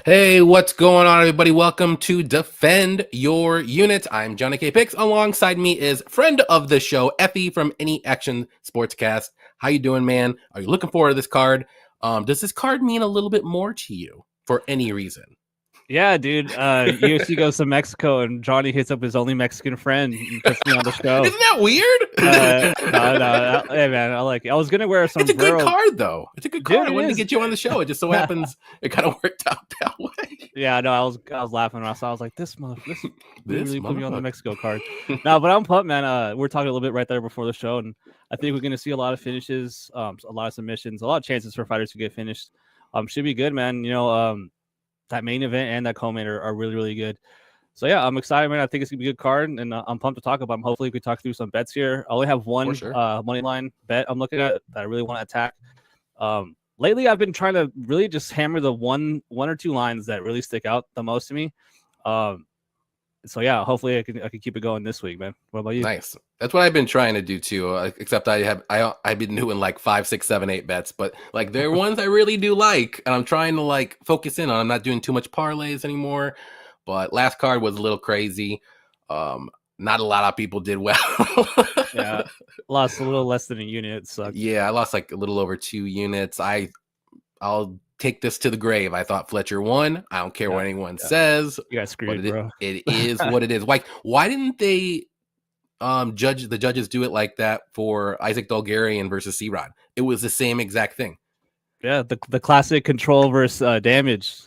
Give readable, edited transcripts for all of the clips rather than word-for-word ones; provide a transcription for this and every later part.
Hey, what's going on, everybody? Welcome to Defend Your Unit. I'm Johnny K. Picks. Alongside me is friend of the show, Effie from Any Action Sportscast. How you doing, man? Are you looking forward to this card? Does this card mean a little bit more to you for any reason? Yeah, dude. UFC goes to Mexico and Johnny hits up his only Mexican friend and puts me on the show. Isn't that weird? No. Hey, man, I like it. I was gonna wear a It's a good sombrero. card, though. It's a good card. Dude, I it wanted to is. get you on the show. It just so happens it kind of worked out that way. Yeah, no, I was laughing when I saw. I was like, this This really put me on the motherfucker. Mexico card. No, but I'm pumped, man. We're talking a little bit right there before the show, and I think we're gonna see a lot of finishes, a lot of submissions, a lot of chances for fighters to get finished. Should be good, man. That main event and that co-main are really, really good. So yeah, I'm excited, man. I think it's gonna be a good card, and I'm pumped to talk about them. Hopefully, we can talk through some bets here. I only have For one sure. money line bet I'm looking at that I really want to attack. Lately, I've been trying to really just hammer the one or two lines that really stick out the most to me. So yeah, hopefully I can keep it going this week, man. What about you? Nice. That's what I've been trying to do too. Except I've been doing like 5, 6, 7, 8 bets, but like there are ones I really do like, and I'm trying to like focus in on. I'm not doing too much parlays anymore. But last card was a little crazy. Not a lot of people did well. Yeah, lost a little less than a unit. It sucked. Yeah, I lost like a little over 2 units. I'll take this to the grave. I thought Fletcher won. I don't care what anyone says. You got screwed, bro. It is what it is. Like, why didn't they judges do it like that for Isaac Dolgarian versus C-Rod? It was the same exact thing. Yeah, the classic control versus damage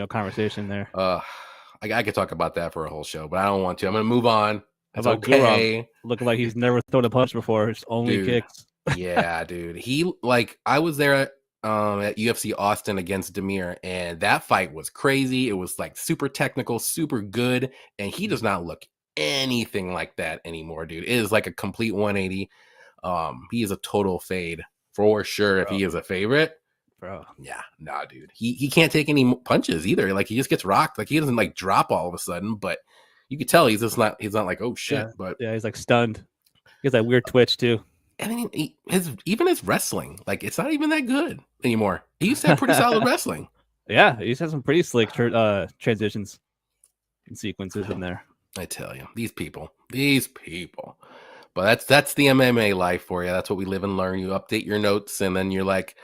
conversation there. I could talk about that for a whole show, but I don't want to. I'm gonna move on. It's How about okay. Gurov looking like he's never thrown a punch before. It's only Dude. kicks. Yeah, dude. He I was there at UFC Austin against Demir, and that fight was crazy. It was like super technical, super good, and he does not look anything like that anymore, dude. It is like a complete 180. He is a total fade for sure. Bro. If he is a favorite, bro. Yeah, nah, dude. He can't take any punches either. Like he just gets rocked. Like he doesn't like drop all of a sudden, but you could tell he's not like, oh shit. Yeah. But yeah, he's like stunned. He has that weird twitch too. I mean, his wrestling, like it's not even that good anymore. He used to have pretty solid wrestling. Yeah, he used to have some pretty slick transitions and sequences in there. I tell you, these people. But that's the MMA life for you. That's what we live and learn. You update your notes, and then you're like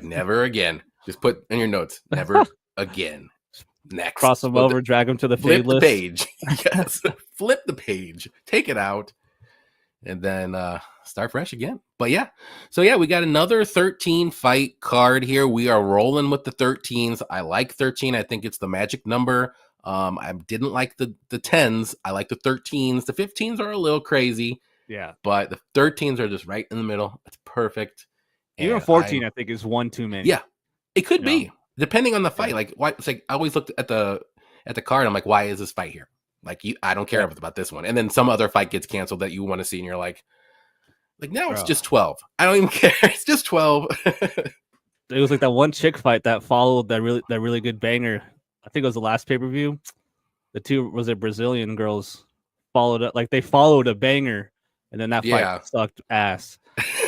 never again. Just put in your notes, never again. Next, cross them over, drag them to the flip list. page. Yes, flip the page, take it out, and then start fresh again. But yeah, so yeah, we got another 13 fight card here. We are rolling with the 13s. I like 13. I think it's the magic number. I didn't like the 10s. I like the 13s. The 15s are a little crazy. Yeah, but the 13s are just right in the middle. It's perfect. Even 14, I think, is one too many. Yeah, it could be depending on the fight. Yeah. Like, why? It's like I always looked at the card. I'm like, why is this fight here? Like, I don't care about this one. And then some other fight gets canceled that you want to see, and you're like now it's just 12. I don't even care. It's just 12. It was like that one chick fight that followed that really good banger. I think it was the last pay-per-view. The two Brazilian girls followed it, like they followed a banger, and then that fight sucked ass.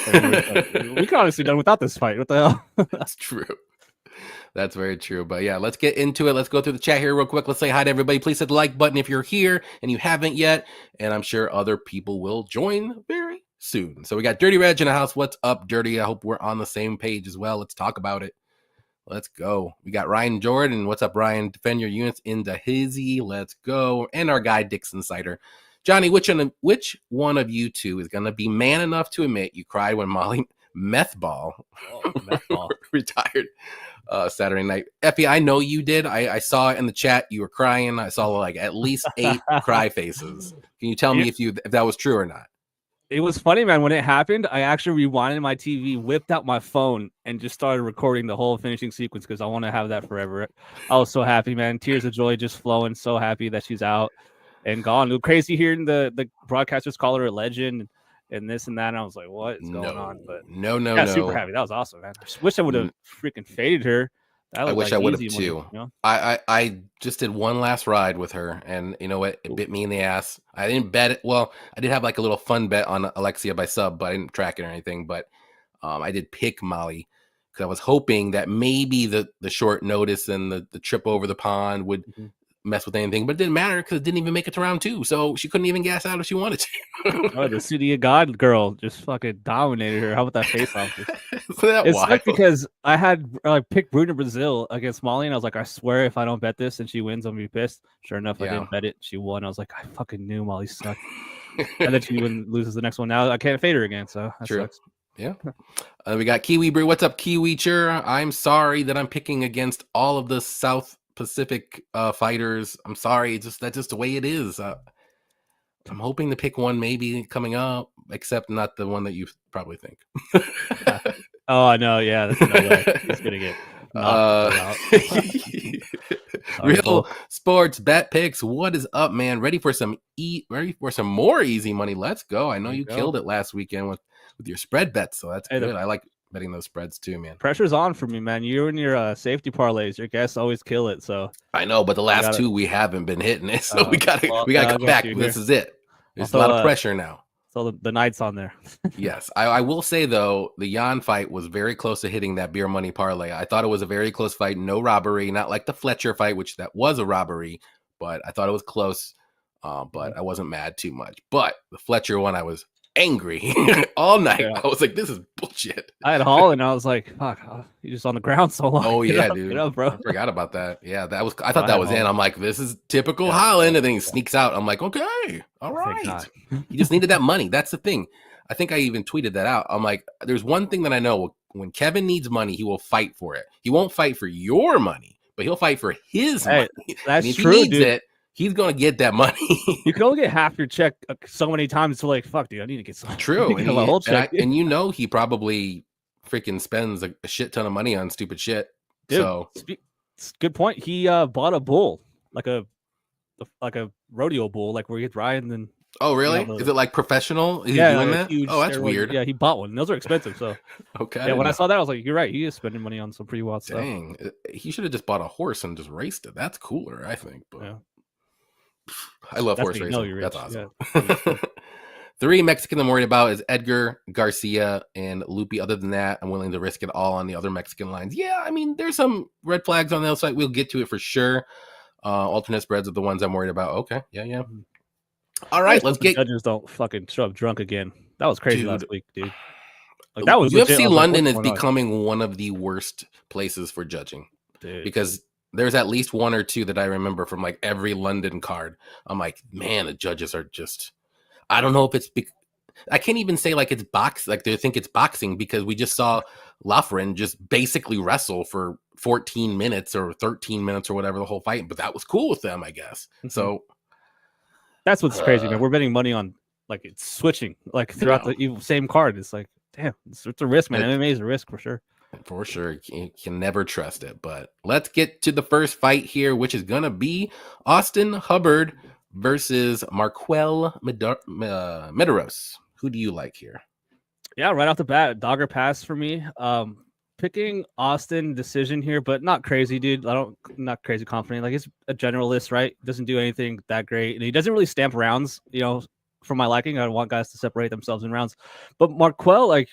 We could honestly done without this fight. What the hell? That's true. That's very true. But yeah, let's get into it. Let's go through the chat here real quick. Let's say hi to everybody. Please hit the like button if you're here and you haven't yet. And I'm sure other people will join very soon. So we got Dirty Reg in the house. What's up, Dirty? I hope we're on the same page as well. Let's talk about it. Let's go. We got Ryan Jordan. What's up, Ryan? Defend your units into hizzy. Let's go. And our guy, Dixon Sider. Johnny, which one of you two is going to be man enough to admit you cried when Molly Methball retired Saturday night? Effie, I know you did. I saw it in the chat. You were crying. I saw like at least 8 cry faces. Can you tell me if that was true or not? It was funny, man. When it happened, I actually rewinded my TV, whipped out my phone, and just started recording the whole finishing sequence because I want to have that forever. I was so happy, man. Tears of joy just flowing. So happy that she's out and gone. It was crazy hearing the broadcasters call her a legend and this and that. And I was like, what is going on? But no. Super happy. That was awesome, man. I just wish I would have freaking faded her. I wish I would have too. I just did one last ride with her, and you know what? It bit me in the ass. I didn't bet it. Well, I did have like a little fun bet on Alexia by sub, but I didn't track it or anything. But I did pick Molly, because I was hoping that maybe the short notice and the trip over the pond would mess with anything, but it didn't matter because it didn't even make it to round 2, so she couldn't even gas out if she wanted to. Oh, the City of God girl just fucking dominated her. How about that face off? Isn't that It's wild? like because I had picked Bruna Brazil against Molly, and I was like, I swear if I don't bet this and she wins, I'm gonna be pissed. Sure enough, I didn't bet it. She won. I was like, I fucking knew Molly sucked. And then she loses the next one. Now I can't fade her again, so that sucks. Yeah. We got Kiwi Brew. What's up, Kiwi Chur? I'm sorry that I'm picking against all of the South Pacific fighters. I'm sorry. That's just the way it is. I'm hoping to pick one maybe coming up, except not the one that you probably think. Oh, I know. Yeah, there's no way he's gonna get knocked out. Real sports bet picks. What is up, man? Ready for some more easy money? Let's go. I know you killed it last weekend with your spread bets, so that's good. I like betting those spreads too, man. Pressure's on for me, man. You and your safety parlays, your guests always kill it. So I know, but the last 2 we haven't been hitting it, so we gotta come back. This is it. There's a lot of pressure now. So the night's on there. Yes, I will say though, the Jan fight was very close to hitting that beer money parlay. I thought it was a very close fight, no robbery, not like the Fletcher fight, which that was a robbery, but I thought it was close. But I wasn't mad too much. But the Fletcher one, I was angry all night. Yeah. I was like, this is bullshit. I had Holland, and I was like, fuck, you just on the ground so long. Oh yeah, dude. Get up, bro. I forgot about that. Yeah, I thought that was in. I'm like, this is typical Holland, and then he sneaks out. I'm like, okay, all right. You just needed that money. That's the thing. I think I even tweeted that out. I'm like, there's one thing that I know. When Kevin needs money, he will fight for it. He won't fight for your money, but he'll fight for his money. That's if true, he needs dude. it, he's gonna get that money. You can only get half your check so many times to like, fuck, dude, I need to get some. True. And, whole check, and you know he probably freaking spends a shit ton of money on stupid shit. Dude, so good point. He bought a bull, like a rodeo bull, like where he gets riding and. Oh really? Is it like professional? Is he doing that? Oh, that's weird. Yeah, he bought one. Those are expensive. So okay. Yeah, when I saw that, I was like, you're right. He is spending money on some pretty wild stuff. Dang, he should have just bought a horse and just raced it. That's cooler, I think. But yeah. I love horse racing. That's awesome. Yeah. 3 Mexican I'm worried about is Edgar, Garcia, and Lupi. Other than that, I'm willing to risk it all on the other Mexican lines. Yeah, I mean, there's some red flags on the other side. We'll get to it for sure. Alternate spreads are the ones I'm worried about. Okay, yeah. All right, let's get. Judges don't fucking show up drunk again. That was crazy last week, dude. Like, that was UFC London is becoming one of the worst places for judging, dude. Because there's at least 1 or 2 that I remember from like every London card. I'm like, man, the judges are just. I don't know if it's. I can't even say like it's like they think it's boxing because we just saw Lafren just basically wrestle for 14 minutes or 13 minutes or whatever the whole fight, but that was cool with them, I guess. Mm-hmm. So. That's what's crazy, man. We're betting money on like it's switching like throughout the same card. It's like, damn, it's a risk, man. MMA is a risk for sure. For sure. You can never trust it. But let's get to the first fight here, which is going to be Austin Hubbard versus Marquel Medeiros. Who do you like here? Yeah, right off the bat, dogger pass for me. Picking Austin decision here, but not crazy, dude. Not crazy confident. Like, he's a generalist, right? Doesn't do anything that great. And he doesn't really stamp rounds, for my liking. I want guys to separate themselves in rounds. But Marquel, like,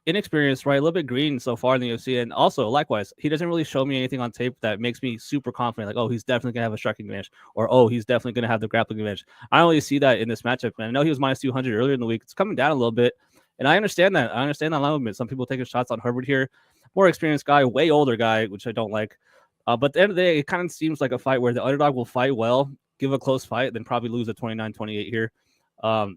inexperienced, right? A little bit green so far in the UFC. And also, likewise, he doesn't really show me anything on tape that makes me super confident. Like, oh, he's definitely going to have a striking advantage. Or, oh, he's definitely going to have the grappling advantage. I don't really see that in this matchup, man. I know he was minus 200 earlier in the week. It's coming down a little bit. And I understand that. I understand that movement. Some people taking shots on Hubbard here. More experienced guy, way older guy, which I don't like. But at the end of the day, it kind of seems like a fight where the underdog will fight well, give a close fight, then probably lose at 29-28 here. Yeah,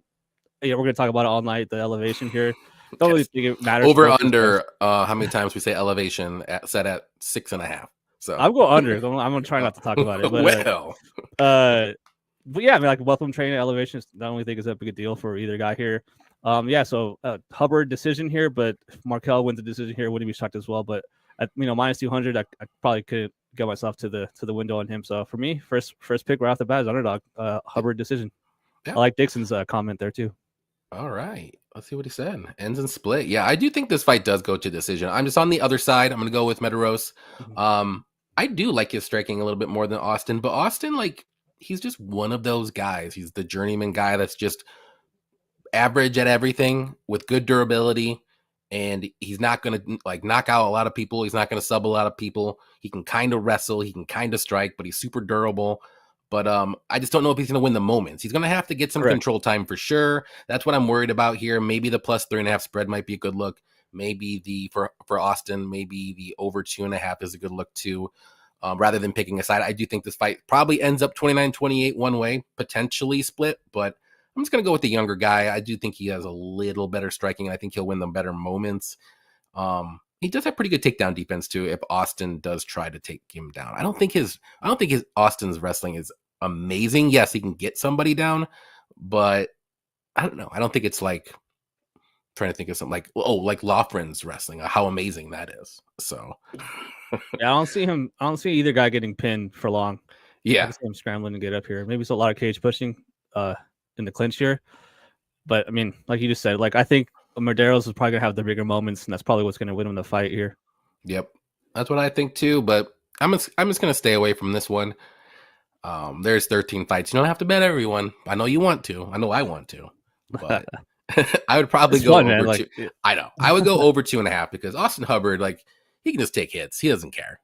we're going to talk about it all night, the elevation here. Don't really think it matters. Over under, how many times we say elevation set at 6.5. So I'm going under. I'm going to try not to talk about it. But, but yeah, I mean, like welcome training elevation, I don't really think is a big deal for either guy here. So Hubbard decision here, but if Marquel wins the decision here, wouldn't be shocked as well. But at minus 200, I probably could get myself to the window on him. So for me, first pick right off the bat is underdog. Hubbard decision. Yeah. I like Dixon's comment there too. All right, let's see what he said. Ends and split. Yeah, I do think this fight does go to decision. I'm just on the other side. I'm going to go with Medeiros. Mm-hmm. I do like his striking a little bit more than Austin, but Austin, like, he's just one of those guys. He's the journeyman guy that's just average at everything with good durability and he's not going to like knock out a lot of people. He's not going to sub a lot of people. He can kind of wrestle. He can kind of strike, but he's super durable. But I just don't know if he's going to win the moments. He's going to have to get some control time for sure. That's what I'm worried about here. Maybe the plus 3.5 spread might be a good look. Maybe for Austin, maybe the over 2.5 is a good look too. Rather than picking a side, I do think this fight probably ends up 29-28 one way, potentially split. But I'm just going to go with the younger guy. I do think he has a little better striking. I think he'll win the better moments. He does have pretty good takedown defense too. If Austin does try to take him down, I don't think his Austin's wrestling is amazing. Yes, he can get somebody down, but I don't know. I don't think it's like trying to think of something like Loughran's wrestling. How amazing that is. So yeah, I don't see either guy getting pinned for long. Yeah, I see him scrambling to get up here. Maybe it's a lot of cage pushing in the clinch here, but I mean, like you just said, like I think Medeiros is probably gonna have the bigger moments, and that's probably what's gonna win him the fight here. Yep, that's what I think too. But I'm just gonna stay away from this one. There's 13 fights. You don't have to bet everyone. I know you want to. I know I want to. But I would probably go over two. Yeah. I know. I would go over 2.5 because Austin Hubbard, like, he can just take hits. He doesn't care.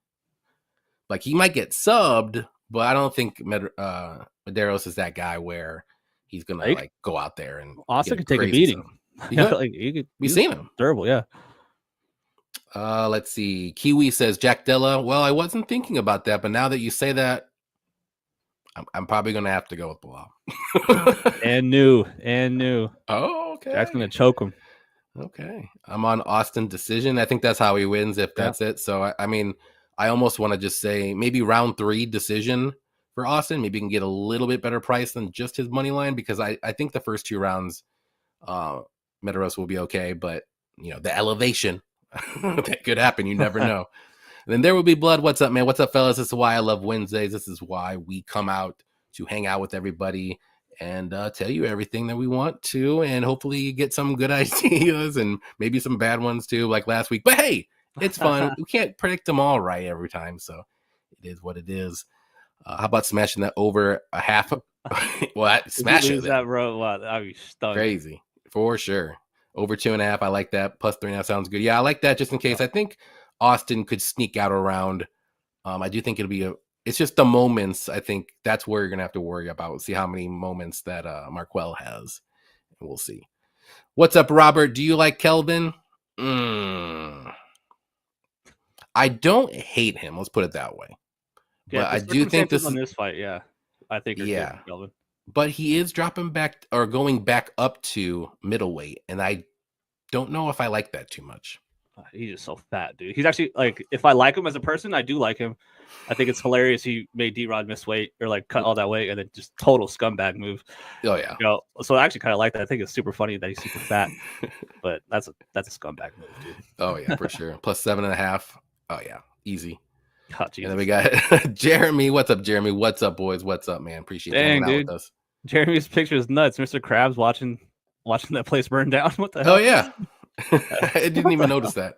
Like, he might get subbed, but I don't think Medeiros is that guy where he's gonna like go out there and Austin could take a beating. Like, we've seen him. Durable, yeah. Let's see. Kiwi says Jack Della. Well, I wasn't thinking about that, but now that you say that, I'm probably going to have to go with Bilal. and new. Oh, okay. Jack's going to choke him. Okay. I'm on Austin decision. I think that's how he wins if that's it. So, I mean, I almost want to just say maybe round 3 decision for Austin. Maybe you can get a little bit better price than just his money line because I think the first 2 rounds, Medeiros will be okay. But, you know, the elevation, that could happen. You never know. Then there will be blood. What's up, man? What's up, fellas? This is why I love Wednesdays. This is why we come out to hang out with everybody and tell you everything that we want to, and hopefully you get some good ideas and maybe some bad ones too, like last week. But hey, it's fun. We can't predict them all right every time, so it is what it is. How about smashing that over a half? Well, smash it. That bro, wow, I'd be stunned. Crazy for sure. Over 2.5. I like that. Plus 3.5 sounds good. Yeah, I like that just in case. I think Austin could sneak out around. I do think it'll be it's just the moments. I think that's where you're going to have to worry about. See how many moments that Marquel has. And we'll see. What's up, Robert? Do you like Kelvin? I don't hate him. Let's put it that way. Yeah, but I do think this on this fight, I think Kelvin. But he is dropping back or going back up to middleweight, and I don't know if I like that too much. He's just so fat, dude. He's actually like, if I like him as a person, I do like him. I think it's hilarious he made D-Rod miss weight or like cut all that weight and then just total scumbag move. Oh yeah. You know, so I actually kind of like that. I think it's super funny that he's super fat, but that's a scumbag move, dude. Oh yeah, for sure. Plus 7.5. Oh yeah, easy. Oh, and then we got Jeremy. What's up, Jeremy? What's up, boys? What's up, man? Appreciate you hanging out with us. Jeremy's picture is nuts. Mr. Krabs watching that place burn down. What the hell? Oh yeah. I didn't even notice that.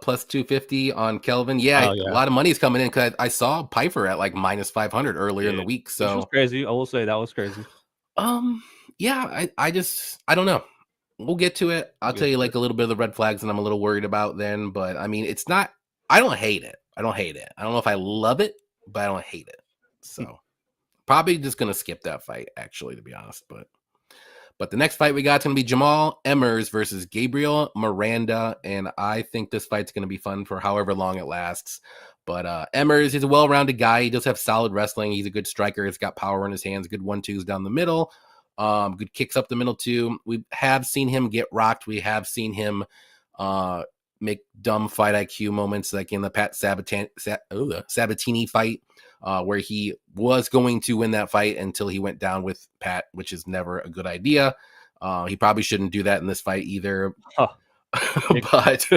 Plus 250 on Kelvin. Yeah, a lot of money's coming in because I saw Piper at like minus 500 earlier in the week. So which was crazy. I will say that was crazy. Yeah, I don't know. We'll get to it. I'll tell you like a little bit of the red flags that I'm a little worried about then. But I mean, it's not. I don't hate it. I don't know if I love it, but I don't hate it. So probably just gonna skip that fight, actually, to be honest. But the next fight we got is going to be Jamal Emmers versus Gabriel Miranda, and I think this fight's going to be fun for however long it lasts. But Emmers is a well-rounded guy. He does have solid wrestling. He's a good striker. He's got power in his hands, good 1-2s down the middle, good kicks up the middle too. We have seen him get rocked. We have seen him make dumb fight IQ moments like in the Pat Sabatini fight. Where he was going to win that fight until he went down with Pat, which is never a good idea. He probably shouldn't do that in this fight either. But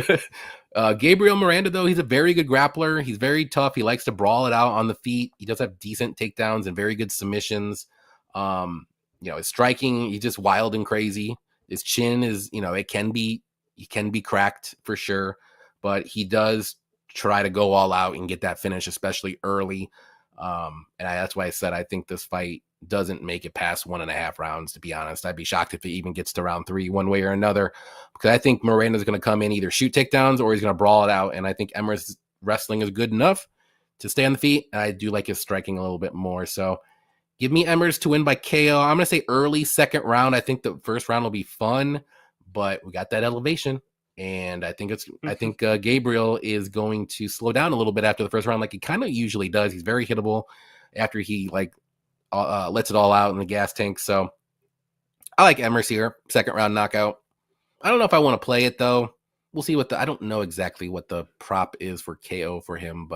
Gabriel Miranda, though, he's a very good grappler. He's very tough. He likes to brawl it out on the feet. He does have decent takedowns and very good submissions. His striking, he's just wild and crazy. His chin is, he can be cracked for sure, but he does try to go all out and get that finish, especially early. And that's why I said I think this fight doesn't make it past 1.5 rounds, to be honest. I'd be shocked if it even gets to round 3 one way or another, because I think Moreno's going to come in, either shoot takedowns or he's going to brawl it out. And I think Emmer's wrestling is good enough to stay on the feet. I do like his striking a little bit more. So give me Emmers to win by KO. I'm going to say early second round. I think the first round will be fun, but we got that elevation. And I think Gabriel is going to slow down a little bit after the first round, like he kind of usually does. He's very hittable after he lets it all out in the gas tank. So I like Emmers here, second round knockout. I don't know if I want to play it though. We'll see I don't know exactly what the prop is for KO for him,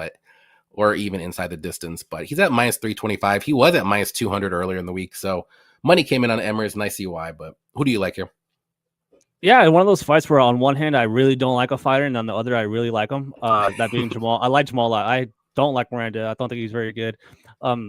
or even inside the distance, but he's at minus 325. He was at minus 200 earlier in the week. So money came in on Emmers, and I see why, but who do you like here? Yeah, one of those fights where on one hand I really don't like a fighter, and on the other I really like him. That being Jamal. I like Jamal a lot. I don't like Miranda. I don't think he's very good.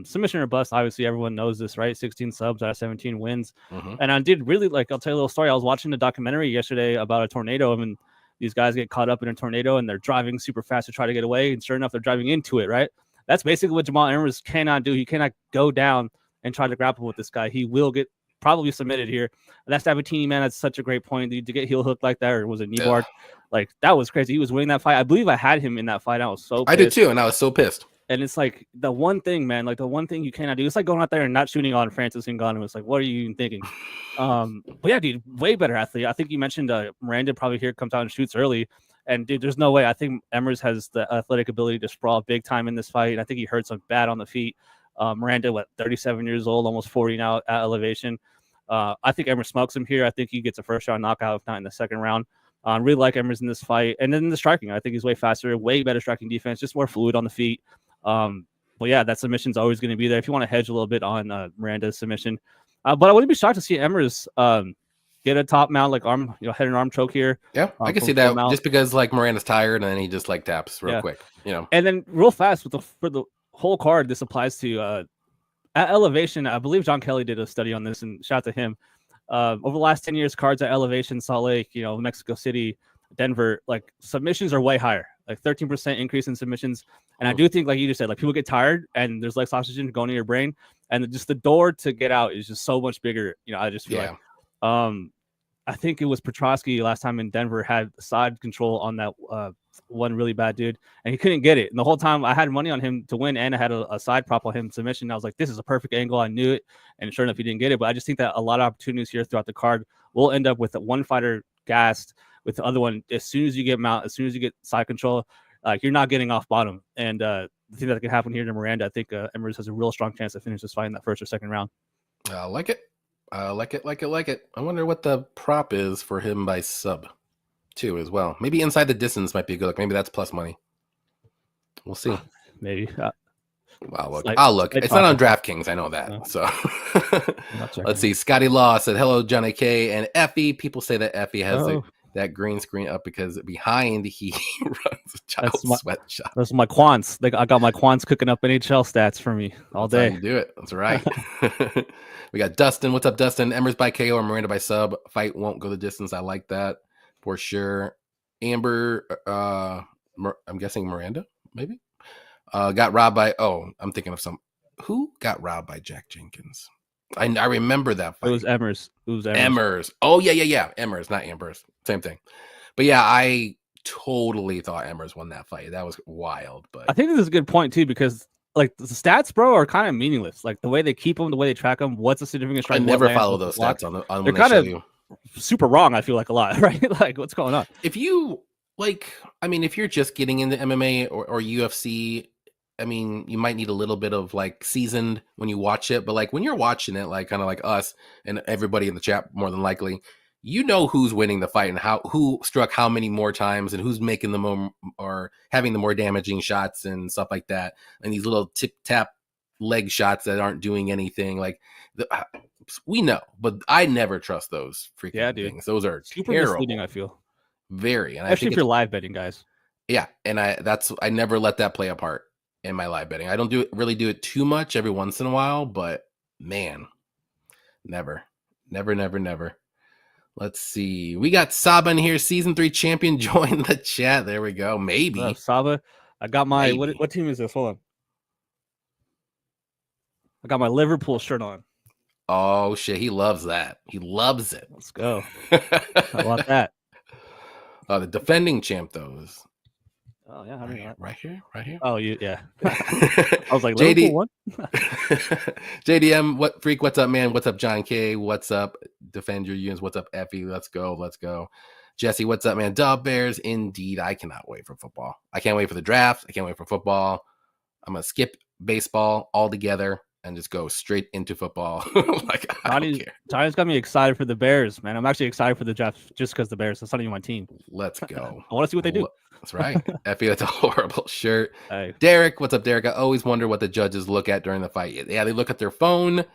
Submission or bust, obviously everyone knows this, right? 16 subs out of 17 wins. Mm-hmm. And I did really I'll tell you a little story. I was watching a documentary yesterday about a tornado, and these guys get caught up in a tornado and they're driving super fast to try to get away. And sure enough, they're driving into it, right? That's basically what Jamal Emmers cannot do. He cannot go down and try to grapple with this guy. He will get probably submitted here. And that's Sabatini, man. That's such a great point. To get heel hooked like that, or was it knee guard? Like, that was crazy. He was winning that fight. I believe I had him in that fight. I was so pissed. I did too, and I was so pissed. And it's like the one thing, man, like the one thing you cannot do. It's like going out there and not shooting on Francis Ngannou. It's like, what are you even thinking? But yeah, dude, way better athlete. I think you mentioned Miranda probably here comes out and shoots early. And dude, there's no way. I think Emmers has the athletic ability to sprawl big time in this fight. And I think he hurts him bad on the feet. Miranda, 37 years old, almost 40 now at elevation. I think Emmers smokes him here. I think he gets a first round knockout, if not in the second round. Really like Emmers in this fight. And then the striking, I think he's way faster, way better striking defense, just more fluid on the feet. But yeah, that submission's always going to be there if you want to hedge a little bit on Miranda's submission. But I wouldn't be shocked to see Emmers get a top mount, like arm, head and arm choke here. Yeah, I can see that just because like Miranda's tired and then he just taps real quick, And then real fast for the whole card, this applies to at elevation. I believe John Kelly did a study on this, and shout out to him. Over the last 10 years, cards at elevation, Salt Lake, Mexico City, Denver, like submissions are way higher, like 13% increase in submissions. And I do think, like you just said, like people get tired and there's less oxygen going to your brain, and just the door to get out is just so much bigger. I just feel like, I think it was Petrosky last time in Denver had side control on that one really bad dude, and he couldn't get it. And the whole time I had money on him to win, and I had a side prop on him submission. I was like, this is a perfect angle. I knew it. And sure enough, he didn't get it. But I just think that a lot of opportunities here throughout the card will end up with one fighter gassed, with the other one, as soon as you get mount, as soon as you get side control, you're not getting off bottom. And the thing that can happen here to Miranda, I think Emmers has a real strong chance to finish this fight in that first or second round. I like it. I like it. I wonder what the prop is for him by sub, too, as well. Maybe inside the distance might be a good look. Maybe that's plus money. We'll see. Maybe. I'll look. It's not on DraftKings. I know that. No. So let's see. Scotty Law said, hello, Johnny K and Effie. People say that Effie has that green screen up because behind he runs a child sweatshop. Those are my quants. I got my quants cooking up NHL stats for me all day. That's how you do it. That's right. We got Dustin. What's up, Dustin? Emmers by KO or Miranda by sub. Fight won't go the distance. I like that for sure. Amber, I'm guessing Miranda, maybe. Got robbed by. I'm thinking of who got robbed by Jack Jenkins. I remember that fight. It was Emmers. Emmers. Oh yeah. Emmers, not Ambers. Same thing. But yeah, I totally thought Emmers won that fight. That was wild. But I think this is a good point too, because like the stats, bro, are kind of meaningless. Like the way they keep them, the way they track them. What's the significant strike? I never follow those stats on when they show you. Super wrong. I feel like a lot, right? Like what's going on? If you if you're just getting into MMA or UFC, I mean, you might need a little bit of seasoned when you watch it, but when you're watching it, kind of like us and everybody in the chat, more than likely, who's winning the fight and who struck how many more times and who's making the more or having the more damaging shots and stuff like that. And these little tip tap leg shots that aren't doing anything, we know, but I never trust those freaking things. Those are super terrible. Misleading, I feel. Very, and especially if you're live betting, guys. Yeah, and I never let that play a part in my live betting. I don't really do it too much, every once in a while, but man, never. Let's see. We got Saba in here, season 3 champion. Join the chat. There we go. Maybe Saba. I got my what team is this? Hold on. I got my Liverpool shirt on. Oh shit, he loves that. He loves it. Let's go. How about that? The defending champ though is Oh yeah, how do you know that? right here, right here. Oh, yeah. I was like, JD Liverpool won? JDM, what freak? What's up, man? What's up, John K? What's up, Defend Your Unions? What's up, Effie? Let's go. Jesse, what's up, man? Dub Bears, indeed. I cannot wait for football. I can't wait for the draft. I can't wait for football. I'm gonna skip baseball altogether and just go straight into football. Like I don't care. Johnny's got me excited for the Bears, man. I'm actually excited for the draft just because the Bears. That's not even my team. Let's go. I want to see what they do. That's right. Effie, that's a horrible shirt. Hey. Derek, what's up, Derek? I always wonder what the judges look at during the fight. Yeah, they look at their phone.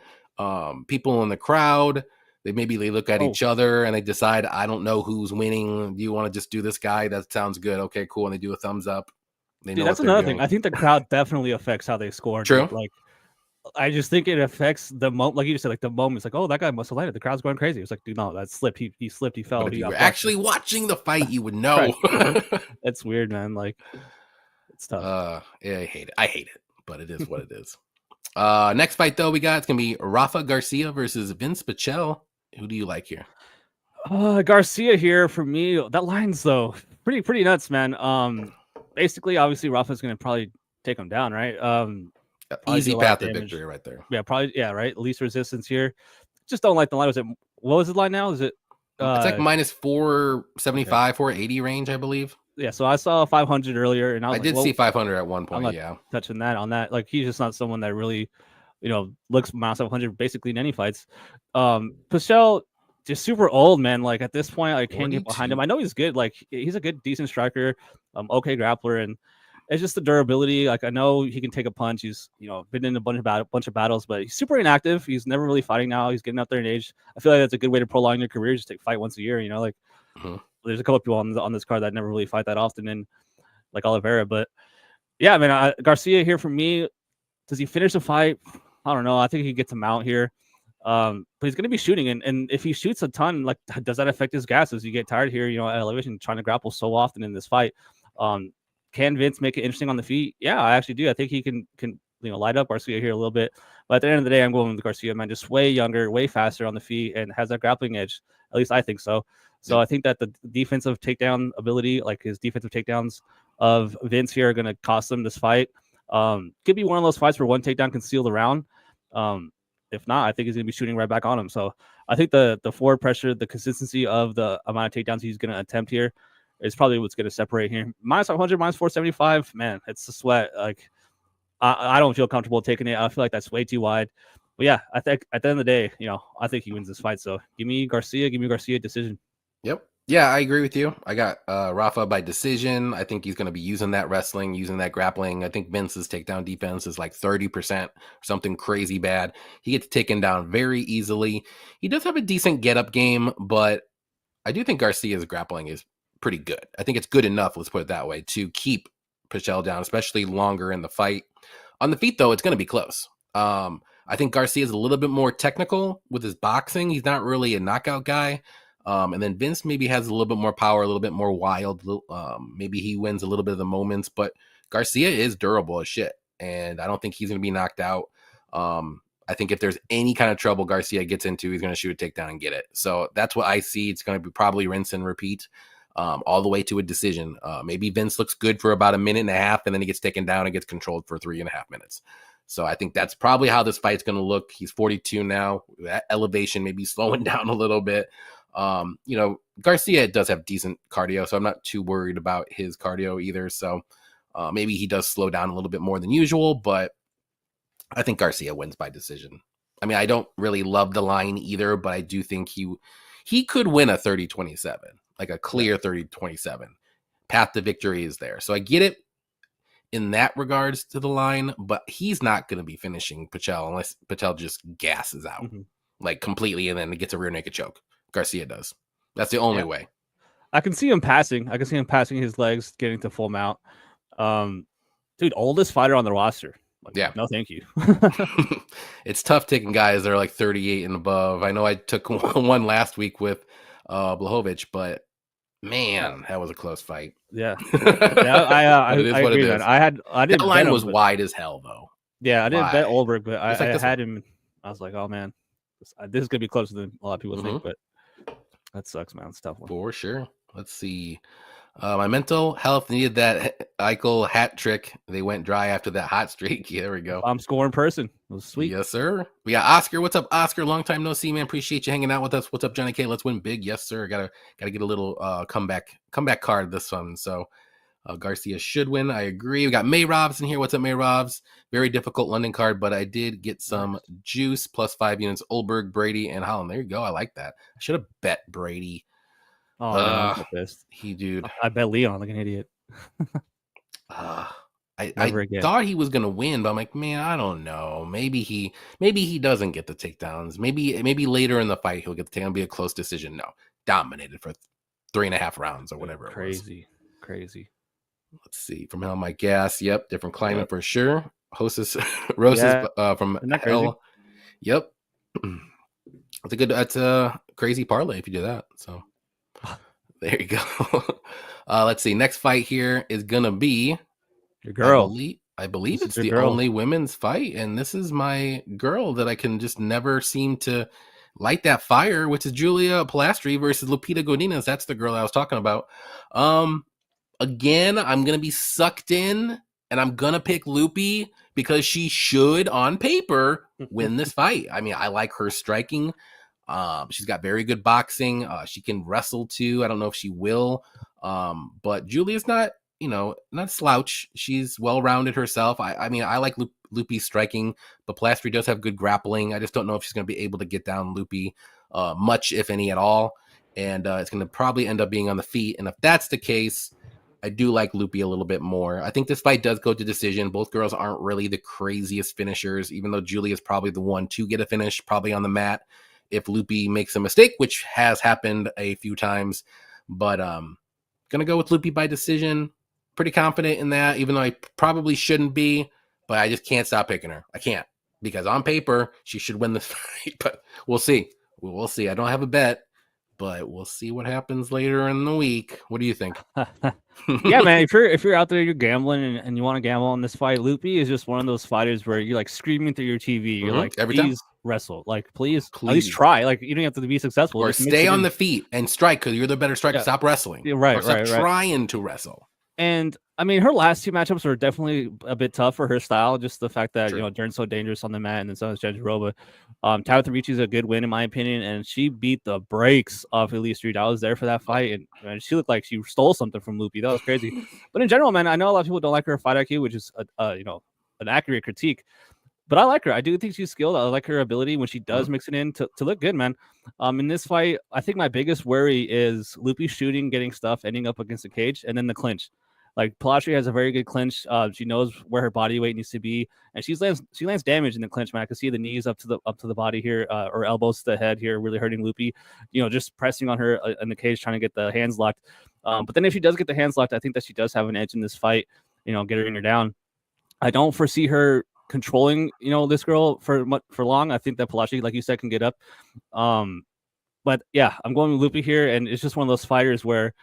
People in the crowd. They look at each other and they decide, I don't know who's winning. Do you want to just do this guy? That sounds good. Okay, cool. And they do a thumbs up. They know that's another thing. I think the crowd definitely affects how they score. True. Dude. Like, I just think it affects the moment. Like you just said, like the moment. It's like, oh, that guy must have landed. The crowd's going crazy. It's like, dude, no, that slipped. He slipped. He fell. But if you were actually watching the fight, you would know. It's weird, man. Like, it's tough. Yeah, I hate it. But it is what it is. Next fight though, it's gonna be Rafa Garcia versus Vince Pichel. Who do you like here? Garcia here for me. That line's though pretty nuts, man. Basically, obviously, Rafa's gonna probably take him down, right? Easy path to victory right there. Yeah, probably. Yeah, right. Least resistance here. Just don't like the line. What was the line now? Is it? It's like minus 475, 480 range, I believe. Yeah, so I saw 500 earlier, and I did see 500 at one point. I'm not touching that on that. Like, he's just not someone that really, looks minus 500 basically in any fights. Pichel, just super old, man. Like, at this point, I can't get behind him. I know he's good. Like, he's a good, decent striker, okay grappler, and it's just the durability. Like, I know he can take a punch. He's, been in a bunch of battles, but he's super inactive. He's never really fighting now. He's getting up there in age. I feel like that's a good way to prolong your career. Just fight once a year. There's a couple of people on this card that never really fight that often, and like Oliveira. But yeah, man, Garcia here for me. Does he finish the fight? I don't know. I think he gets him out here. But he's going to be shooting, and if he shoots a ton, like, does that affect his gas? Does he get tired here? At elevation, trying to grapple so often in this fight. Can Vince make it interesting on the feet? Yeah, I actually do. I think he can light up Garcia here a little bit. But at the end of the day, I'm going with Garcia, man. Just way younger, way faster on the feet, and has that grappling edge. At least I think so. So I think that the defensive takedown ability, like his defensive takedowns of Vince here, are going to cost him this fight. Could be one of those fights where one takedown can seal the round. If not, I think he's going to be shooting right back on him. So I think the forward pressure, the consistency of the amount of takedowns he's going to attempt here is probably what's going to separate here. Minus 500, minus 475, man, it's a sweat. Like, I don't feel comfortable taking it. I feel like that's way too wide. But yeah, I think at the end of the day, I think he wins this fight. So give me Garcia decision. Yep. Yeah, I agree with you. I got Rafa by decision. I think he's going to be using that wrestling, using that grappling. I think Vince's takedown defense is like 30%, something crazy bad. He gets taken down very easily. He does have a decent get-up game, but I do think Garcia's grappling is pretty good. I think it's good enough, let's put it that way, to keep Pichel down, especially longer in the fight. On the feet, though, it's going to be close. I think Garcia is a little bit more technical with his boxing. He's not really a knockout guy. And then Vince maybe has a little bit more power, a little bit more wild. Maybe he wins a little bit of the moments, but Garcia is durable as shit. And I don't think he's going to be knocked out. I think if there's any kind of trouble Garcia gets into, he's going to shoot a takedown and get it. So that's what I see. It's going to be probably rinse and repeat all the way to a decision. Maybe Vince looks good for about a minute and a half, and then he gets taken down and gets controlled for 3.5 minutes. So I think that's probably how this fight's going to look. He's 42 now. That elevation maybe slowing down a little bit. Garcia does have decent cardio, so I'm not too worried about his cardio either. So maybe he does slow down a little bit more than usual, but I think Garcia wins by decision. I mean, I don't really love the line either, but I do think he could win a 30-27, like a clear 30-27. Path to victory is there. So I get it in that regards to the line, but he's not going to be finishing Pichel unless Pichel just gasses out like completely and then gets a rear naked choke. Garcia does. That's the only way. I can see him passing. I can see him passing his legs, getting to full mount. Dude, oldest fighter on the roster. Like, yeah. No, thank you. It's tough taking guys that are like 38 and above. I know I took one last week with Blachowicz, but man, that was a close fight. Yeah. I agree, man. I didn't. That line was wide as hell, though. Yeah, I didn't bet Why? Olberg, but Just like I this one. had him. I was like, oh man, this is gonna be closer than a lot of people think, Mm-hmm. but that sucks, man. It's a tough one. For sure. Let's see. My mental health needed that Eichel hat trick. They went dry after that hot streak. Yeah, there we go. I'm scoring person. It was sweet. Yes, sir. We got Oscar. What's up, Oscar? Long time no see, man. Appreciate you hanging out with us. What's up, Johnny K? Let's win big. Yes, sir. Gotta get a little comeback card this one. So Garcia should win. I agree. We got May Robs in here. What's up, May Robs? Very difficult London card, but I did get some juice plus 5 units. Olberg, Brady, and Holland. There you go. I like that. I should have bet Brady. Oh man, I'm so pissed. Dude. I bet Leon like an idiot. I thought he was gonna win, but I'm like, man, I don't know. Maybe he doesn't get the takedowns. Maybe later in the fight he'll get the takedown. It'll be a close decision. No, dominated for 3.5 rounds or whatever it was. Crazy. Let's see. From Hell My Gas. Yep, different climate for sure. Hostess Roses from Hell. Yep. That's a crazy parlay if you do that. So there you go. Let's see. Next fight here is gonna be your girl. I believe it's the only women's fight, and this is my girl that I can just never seem to light that fire, which is Julia Pilastri versus Lupita Godinez. That's the girl I was talking about. Again, I'm gonna be sucked in, and I'm gonna pick Lupi because she should, on paper, win this fight. I mean, I like her striking. She's got very good boxing. She can wrestle too. I don't know if she will. But Julia's not slouch. She's well-rounded herself. I mean, I like Lupi's striking, but Pilastri does have good grappling. I just don't know if she's going to be able to get down Lupi much, if any at all. And it's going to probably end up being on the feet. And if that's the case, I do like Lupi a little bit more. I think this fight does go to decision. Both girls aren't really the craziest finishers, even though Julia's probably the one to get a finish, probably on the mat if Lupi makes a mistake, which has happened a few times. But gonna go with Lupi by decision. Pretty confident in that, even though I probably shouldn't be, but I just can't stop picking her. I can't, because on paper she should win this fight, but we'll see. We'll see. I don't have a bet, but we'll see what happens later in the week. What do you think? Yeah, man. If you're out there, you're gambling and you want to gamble on this fight, Lupi is just one of those fighters where you're like screaming through your TV. You're like, every time wrestle, like please at least try. Like you don't have to be successful, or just stay on the feet and strike because you're the better striker. Yeah. Stop wrestling. Yeah, right, or stop trying to wrestle. And I mean, her last two matchups were definitely a bit tough for her style. Just the fact that Dern's so dangerous on the mat, and then so is Jandiroba. Tabitha Ricci's a good win in my opinion, and she beat the brakes off Elise Street. I was there for that fight, and she looked like she stole something from Lupi. That was crazy. But in general, man, I know a lot of people don't like her fight IQ, which is an accurate critique. But I like her. I do think she's skilled. I like her ability when she does mix it in to look good, man. In this fight, I think my biggest worry is Lupi shooting, getting stuff, ending up against the cage, and then the clinch. Like Pilastri has a very good clinch. She knows where her body weight needs to be, and she lands damage in the clinch. Man, I can see the knees up to the body here, or elbows to the head here, really hurting Lupi. Just pressing on her in the cage, trying to get the hands locked. But then if she does get the hands locked, I think that she does have an edge in this fight. Getting her down. I don't foresee her controlling this girl for long. I think that Pilastri, like you said, can get up. But yeah, I'm going with Lupi here, and it's just one of those fighters where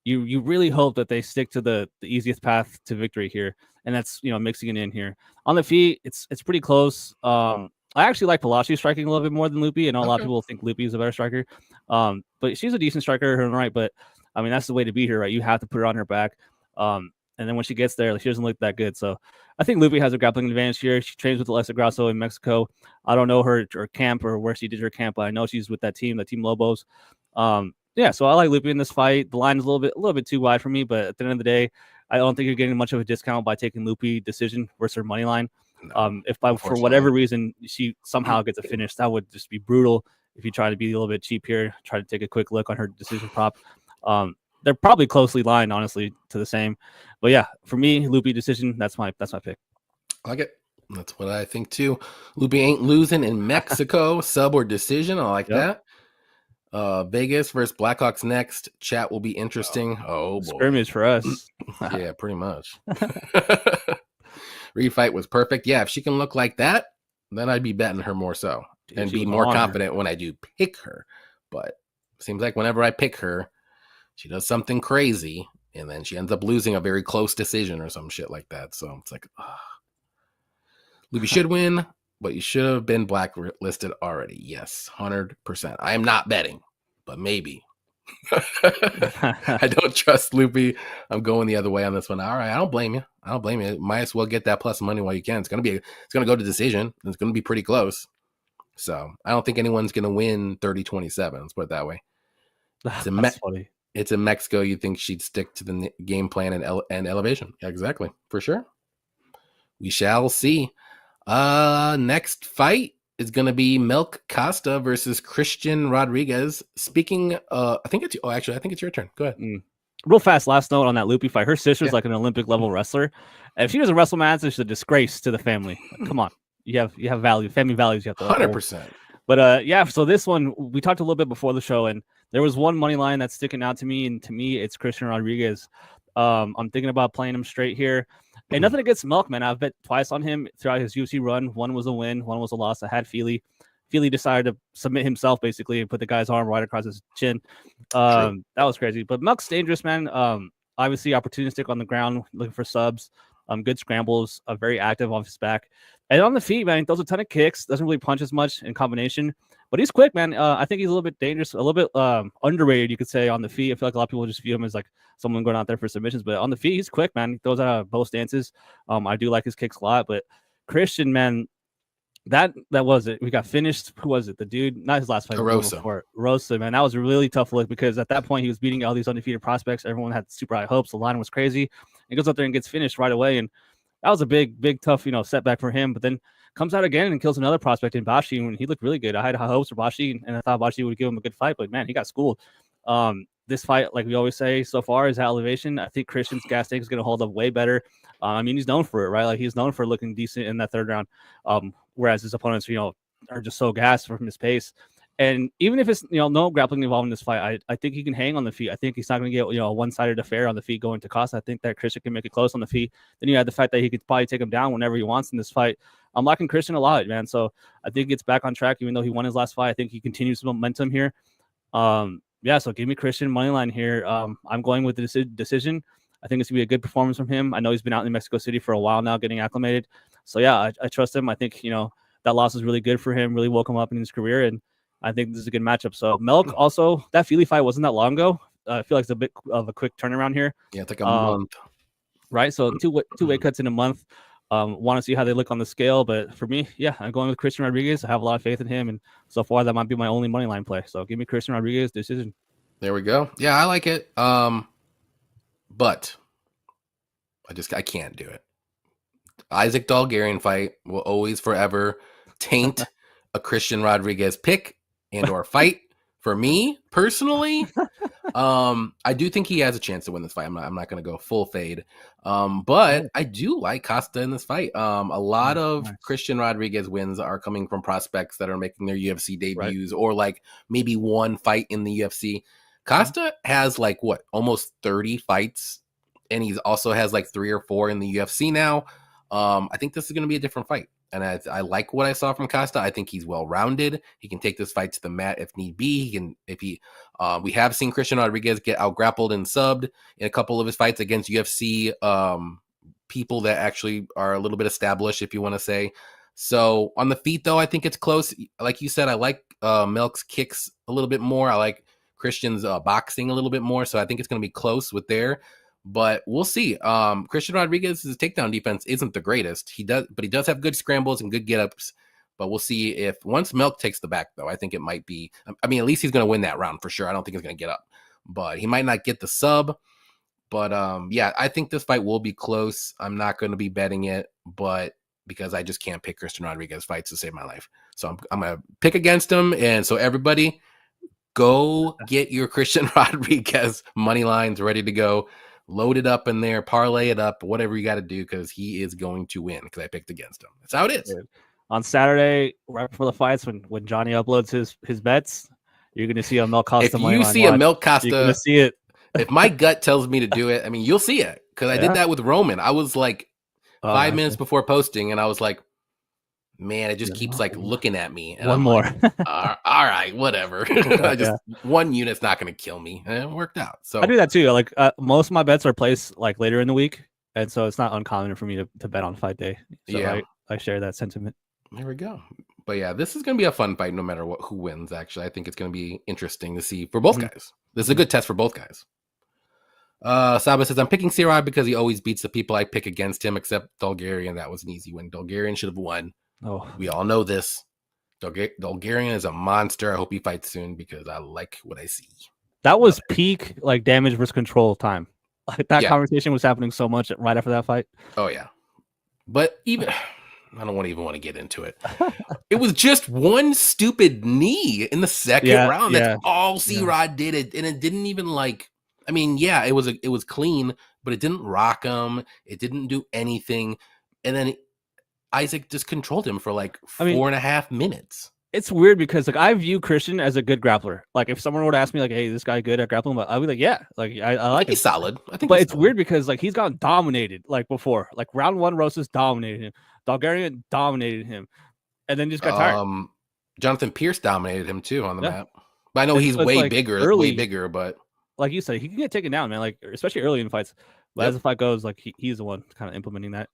you really hope that they stick to the easiest path to victory here, and that's mixing it in here. On the feet, it's pretty close. I actually like Pilastri striking a little bit more than Lupi. I know a lot of people think Lupi is a better striker, but she's a decent striker in her own right. But I mean, that's the way to beat her, right? You have to put her on her back, and then when she gets there, she doesn't look that good. So I think Lupi has a grappling advantage here. She trains with Alexa Grasso in Mexico. I don't know her camp or where she did her camp, but I know she's with that team, the Team Lobos. Yeah, so I like Lupi in this fight. The line is a little bit too wide for me, but at the end of the day, I don't think you're getting much of a discount by taking Lupi decision versus her money line. No, if for whatever reason she somehow gets a finish, that would just be brutal. If you try to be a little bit cheap here, try to take a quick look on her decision prop. They're probably closely lined, honestly, to the same. But yeah, for me, Lupi decision. That's my pick. I like it. That's what I think too. Lupi ain't losing in Mexico. Sub or decision. I like that. Vegas versus Blackhawks next. Chat will be interesting. Oh boy. Scrimmage for us. Yeah, pretty much. Refight was perfect. Yeah, if she can look like that, then I'd be betting her more so. Dude, and be more confident when I do pick her. But seems like whenever I pick her, she does something crazy, and then she ends up losing a very close decision or some shit like that. So it's like, Luffy should win, but you should have been blacklisted already. Yes, 100%. I am not betting, but maybe. I don't trust Luffy. I'm going the other way on this one. All right, I don't blame you. Might as well get that plus money while you can. It's gonna go to decision. It's gonna be pretty close. So I don't think anyone's gonna win 30-27. Let's put it that way. That's funny. It's in Mexico. You'd think she'd stick to the game plan and elevation. Yeah, exactly, for sure. We shall see. Next fight is going to be Milk Costa versus Christian Rodriguez. Speaking, I think it's your turn. Go ahead. Real fast, last note on that Loopy fight. Her sister's like an Olympic level wrestler. And if she doesn't wrestle, man, it's a disgrace to the family. Come on, you have value, family values. You have to 100%. But yeah, so this one we talked a little bit before the show, and there was one money line that's sticking out to me, and to me, it's Christian Rodriguez. I'm thinking about playing him straight here. And nothing against Milk, man. I've bet twice on him throughout his UFC run. One was a win, one was a loss. I had Feely. Feely decided to submit himself basically and put the guy's arm right across his chin. That was crazy. But Milk's dangerous, man. Obviously opportunistic on the ground, looking for subs. Good scrambles, very active off his back. And on the feet, man, he throws a ton of kicks. Doesn't really punch as much in combination. But he's quick, man. I think he's a little bit dangerous, a little bit underrated, you could say, on the feet. I feel like a lot of people just view him as like someone going out there for submissions. But on the feet, he's quick, man. He throws out both stances. I do like his kicks a lot. But Christian, man, that was it. We got finished. Who was it? The dude, not his last fight. Rosa, man. That was a really tough look because at that point, he was beating all these undefeated prospects. Everyone had super high hopes. The line was crazy. He goes up there and gets finished right away. And that was a big, tough, setback for him. But then comes out again and kills another prospect in Bashi, and he looked really good. I had high hopes for Bashi, and I thought Bashi would give him a good fight, but man, he got schooled. This fight, like we always say so far, is elevation. I think Christian's gas tank is going to hold up way better. I mean, he's known for it, right? Like he's known for looking decent in that third round, whereas his opponents, are just so gassed from his pace. And even if it's no grappling involved in this fight, I think he can hang on the feet. I think he's not going to get a one-sided affair on the feet going to Costa. I think that Christian can make it close on the feet. Then you had the fact that he could probably take him down whenever he wants in this fight. I'm liking Christian a lot, man. So I think he gets back on track, even though he won his last fight. I think he continues the momentum here. Yeah, so give me Christian money line here. I'm going with the decision. I think it's gonna be a good performance from him. I know he's been out in Mexico City for a while now, getting acclimated. So yeah, I trust him. I think that loss was really good for him. Really woke him up in his career, and I think this is a good matchup. So Milk, also that Feely fight wasn't that long ago. I feel like it's a bit of a quick turnaround here. Yeah, it's like a month, right? So two weight cuts in a month. Want to see how they look on the scale, but for me, yeah, I'm going with Christian Rodriguez. I have a lot of faith in him, and so far that might be my only money line play. So give me Christian Rodriguez decision. There we go. Yeah, I like it. But I can't do it. Isaac Dalgarian fight will always forever taint a Christian Rodriguez pick and or fight for me personally. I do think he has a chance to win this fight. I'm not going to go full fade. But I do like Costa in this fight. A lot of Christian Rodriguez wins are coming from prospects that are making their UFC debuts or like maybe one fight in the UFC. Costa has like almost 30 fights, and he also has like 3 or 4 in the UFC now. I think this is going to be a different fight. And I like what I saw from Costa. I think he's well-rounded. He can take this fight to the mat if need be. We have seen Christian Rodriguez get out-grappled and subbed in a couple of his fights against UFC people that actually are a little bit established, if you want to say. So on the feet, though, I think it's close. Like you said, I like Milk's kicks a little bit more. I like Christian's boxing a little bit more. So I think it's going to be close with there. But we'll see. Christian Rodriguez's takedown defense isn't the greatest. He does have good scrambles and good get-ups. But we'll see if once Milk takes the back, though, I think it might be. I mean, at least he's going to win that round for sure. I don't think he's going to get up, but he might not get the sub. But yeah, I think this fight will be close. I'm not going to be betting it, but because I just can't pick Christian Rodriguez fights to save my life, so I'm going to pick against him. And so everybody, go get your Christian Rodriguez money lines ready to go. Load it up in there, parlay it up, whatever you got to do, because he is going to win because I picked against him. That's how it is. On Saturday, right before the fights, when Johnny uploads his bets, you're going to see a Milk Costa. If you see a Milk Costa, you're going to see it. If my gut tells me to do it, I mean, you'll see it because I did that with Roman. I was like 5 minutes before posting, and I was like, man, it just keeps like looking at me. And one more. Like, all right, whatever. One unit's not going to kill me. And it worked out. So I do that too. Like most of my bets are placed like later in the week, and so it's not uncommon for me to bet on fight day. So, yeah. Right? I share that sentiment. There we go. But yeah, this is going to be a fun fight no matter who wins, actually. I think it's going to be interesting to see for both guys. This is a good test for both guys. Saba says, I'm picking C-Rod because he always beats the people I pick against him, except Bulgarian. That was an easy win. Bulgarian should have won. Oh, we all know this. Bulgarian is a monster. I hope he fights soon because I like what I see. That was peak like damage versus control time. Like that conversation was happening so much right after that fight. Oh yeah, but even I don't even want to get into it. It was just one stupid knee in the second round. That's all C-Rod did. It and it didn't even like. I mean, yeah, it was clean, but it didn't rock him. It didn't do anything, and then Isaac just controlled him for like 4.5 minutes. It's weird because like I view Christian as a good grappler. Like if someone were to ask me like, "Hey, this guy good at grappling?" I'd be like, "Yeah, like I like him. He's solid." I think, but it's weird because like he's gotten dominated like before. Like round 1, Rosas dominated him. Bulgarian dominated him, and then just got tired. Jonathan Pierce dominated him too on the map. But I know he's way like bigger, but like you said, he can get taken down, man. Like especially early in fights. But as the fight goes, like he's the one kind of implementing that.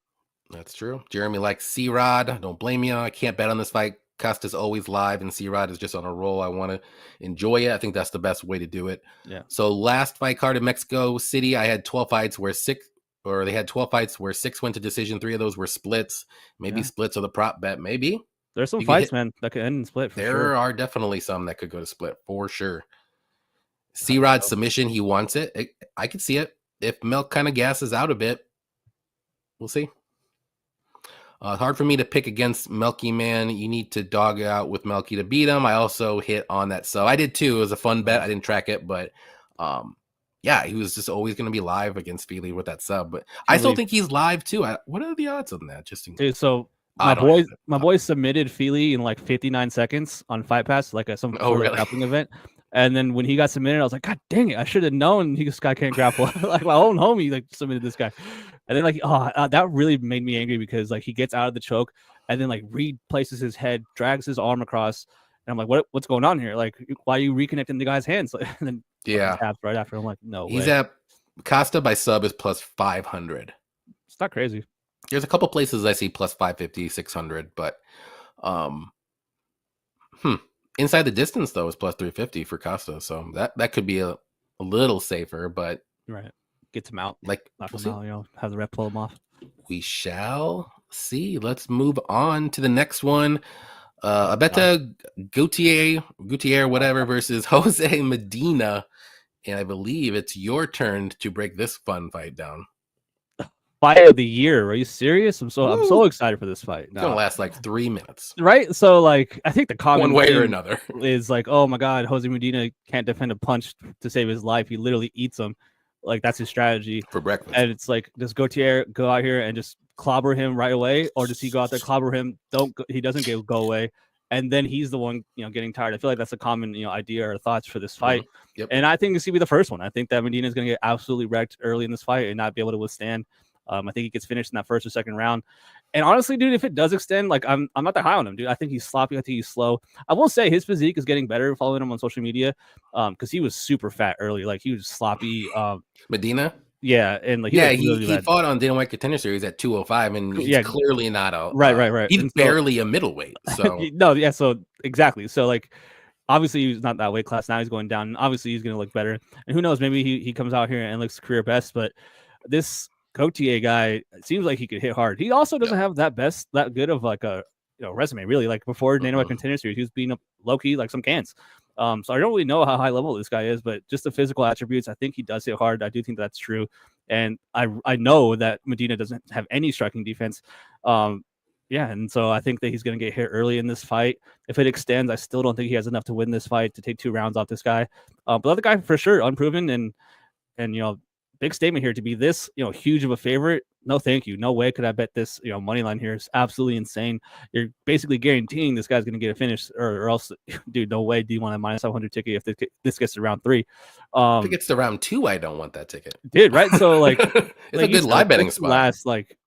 That's true. Jeremy likes C-Rod. Don't blame you. I can't bet on this fight. Costa's always live and C-Rod is just on a roll. I want to enjoy it. I think that's the best way to do it. Yeah. So last fight card in Mexico City, I had 12 fights where 6 went to decision. 3 of those were splits. Maybe splits are the prop bet. Maybe. There's some fights, man, that could end in split. There are definitely some that could go to split for sure. C-Rod submission, he wants it. I could see it. If Milk kind of gasses out a bit, we'll see. Hard for me to pick against Melky, man. You need to dog out with Melky to beat him. I also hit on that sub. I did too. It was a fun bet. I didn't track it, but yeah, he was just always going to be live against Feely with that sub. But I still think he's live too. What are the odds on that? Dude, so my boy submitted Feely in like 59 seconds on Fight Pass, like some grappling event. And then when he got submitted, I was like, God dang it, I should have known this guy can't grapple. Like my own homie like submitted this guy. And then like, that really made me angry because like he gets out of the choke and then like replaces his head, drags his arm across. And I'm like, what's going on here? Like, why are you reconnecting the guy's hands? And then taps right after. I'm like, no way. He's at Costa by sub is plus 500. It's not crazy. There's a couple places I see plus 550, 600, but inside the distance though is plus 350 for Costa. So that could be a little safer, but right. Gets him out. Like have the rep pull him off. We shall see. Let's move on to the next one. Abeta Gutierrez, whatever, versus Jose Medina. And I believe it's your turn to break this fun fight down. Fight of the year. Are you serious? I'm so excited for this fight. It's gonna last like 3 minutes. Right? So like I think the common one way or another is like, oh my God, Jose Medina can't defend a punch to save his life. He literally eats them. Like that's his strategy for breakfast. And it's like, does Gautier go out here and just clobber him right away, or does he go out there clobber him? He doesn't go away, and then he's the one getting tired. I feel like that's a common idea or thoughts for this fight. Yep. And I think this could be the first one. I think that Medina is going to get absolutely wrecked early in this fight and not be able to withstand. I think he gets finished in that first or second round. And honestly, dude, if it does extend, like I'm not that high on him, dude. I think he's sloppy. I think he's slow. I will say his physique is getting better following him on social media, because he was super fat early. Like he was sloppy. Medina. Yeah, and like he fought on Dana White Contender Series at 205, and he's clearly not a right. He's barely a middleweight. So so exactly. So like, obviously he's not that weight class now. He's going down. And obviously he's going to look better. And who knows? Maybe he comes out here and looks career best. But this Gautier guy, it seems like he could hit hard. He also doesn't have that good of like a resume really. Like before Dana White Contender Series, he was beating up low key like some cans. So I don't really know how high level this guy is, but just the physical attributes, I think he does hit hard. I do think that's true. And I know that Medina doesn't have any striking defense. And so I think that he's going to get hit early in this fight. If it extends, I still don't think he has enough to win this fight, to take 2 rounds off this guy. But the other guy for sure, unproven and big statement here to be this, huge of a favorite. No, thank you. No way could I bet this, money line here is absolutely insane. You're basically guaranteeing this guy's going to get a finish, or else, dude, no way do you want a minus 500 ticket if this gets to round 3. If it gets to round 2, I don't want that ticket, dude. Right? So like, it's a good live betting spot. Last like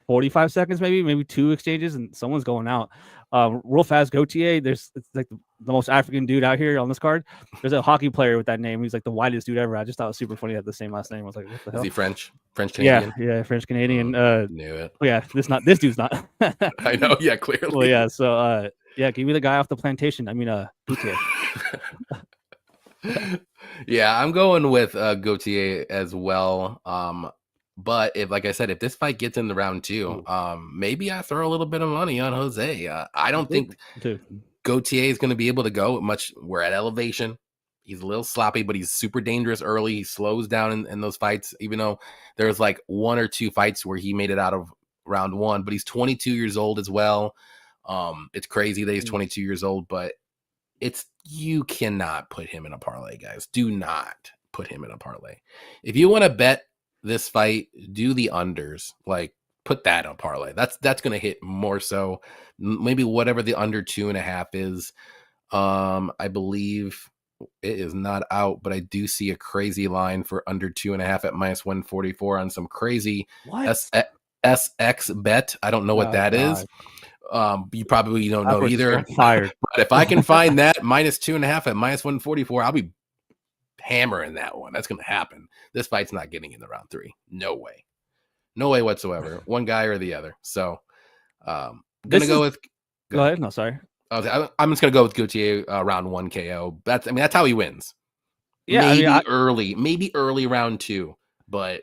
45 seconds, maybe 2 exchanges, and someone's going out. Real fast, Gautier. It's like the most African dude out here on this card. There's a hockey player with that name. He's like the whitest dude ever. I just thought it was super funny. He had the same last name. I was like, what the hell? Is he French? French Canadian? Yeah, French Canadian. Knew it. Oh yeah, this dude's not. I know. Yeah, clearly. Well, yeah. So give me the guy off the plantation. I mean, Gautier. Yeah, I'm going with Gautier as well. But if, like I said, if this fight gets in the round 2, maybe I throw a little bit of money on Jose. I don't think Gautier is going to be able to go much. We're at elevation. He's a little sloppy, but he's super dangerous early. He slows down in those fights, even though there's like 1 or 2 fights where he made it out of round 1. But he's 22 years old as well. It's crazy that he's 22 years old, but you cannot put him in a parlay, guys. Do not put him in a parlay. If you want to bet this fight, do the unders. Like, put that on parlay. That's going to hit more so. Maybe whatever the under 2.5 is. I believe it is not out, but I do see a crazy line for under 2.5 at -144 on some crazy SX bet. I don't know what that is. You probably don't know either. But if I can find that -2.5 at -144, I'll be hammering that one. That's going to happen. This fight's not getting in the round 3. No way whatsoever. One guy or the other. So I'm going to go with. Go ahead. No, sorry. I'm just going to go with Gautier round 1 KO. That's how he wins. Yeah, maybe early round 2, but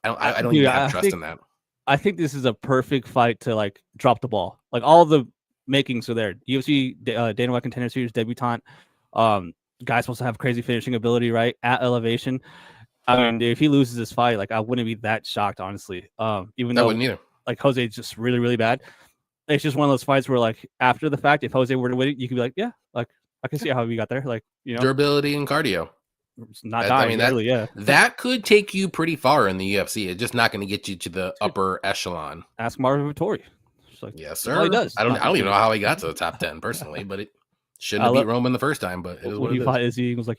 I don't even have trust in that. I think this is a perfect fight to like drop the ball. Like all the makings are there. UFC Dana White Contender Series debutant. Guy's supposed to have crazy finishing ability, right? At elevation. I mean, if he loses this fight, like I wouldn't be that shocked, honestly. Even though I wouldn't either. Like Jose is just really, really bad. It's just one of those fights where, like, after the fact, if Jose were to win it, you could be like, yeah, like I can see how we got there. Like, you know, durability and cardio. It's not dying. That could take you pretty far in the UFC. It's just not going to get you to the upper echelon. Ask Marvin Vettori. Like, yes, sir. He does. I don't even know how he got to the top 10 personally, but it shouldn't have beat Roman the first time. But it is what he fought Izzy, he was like,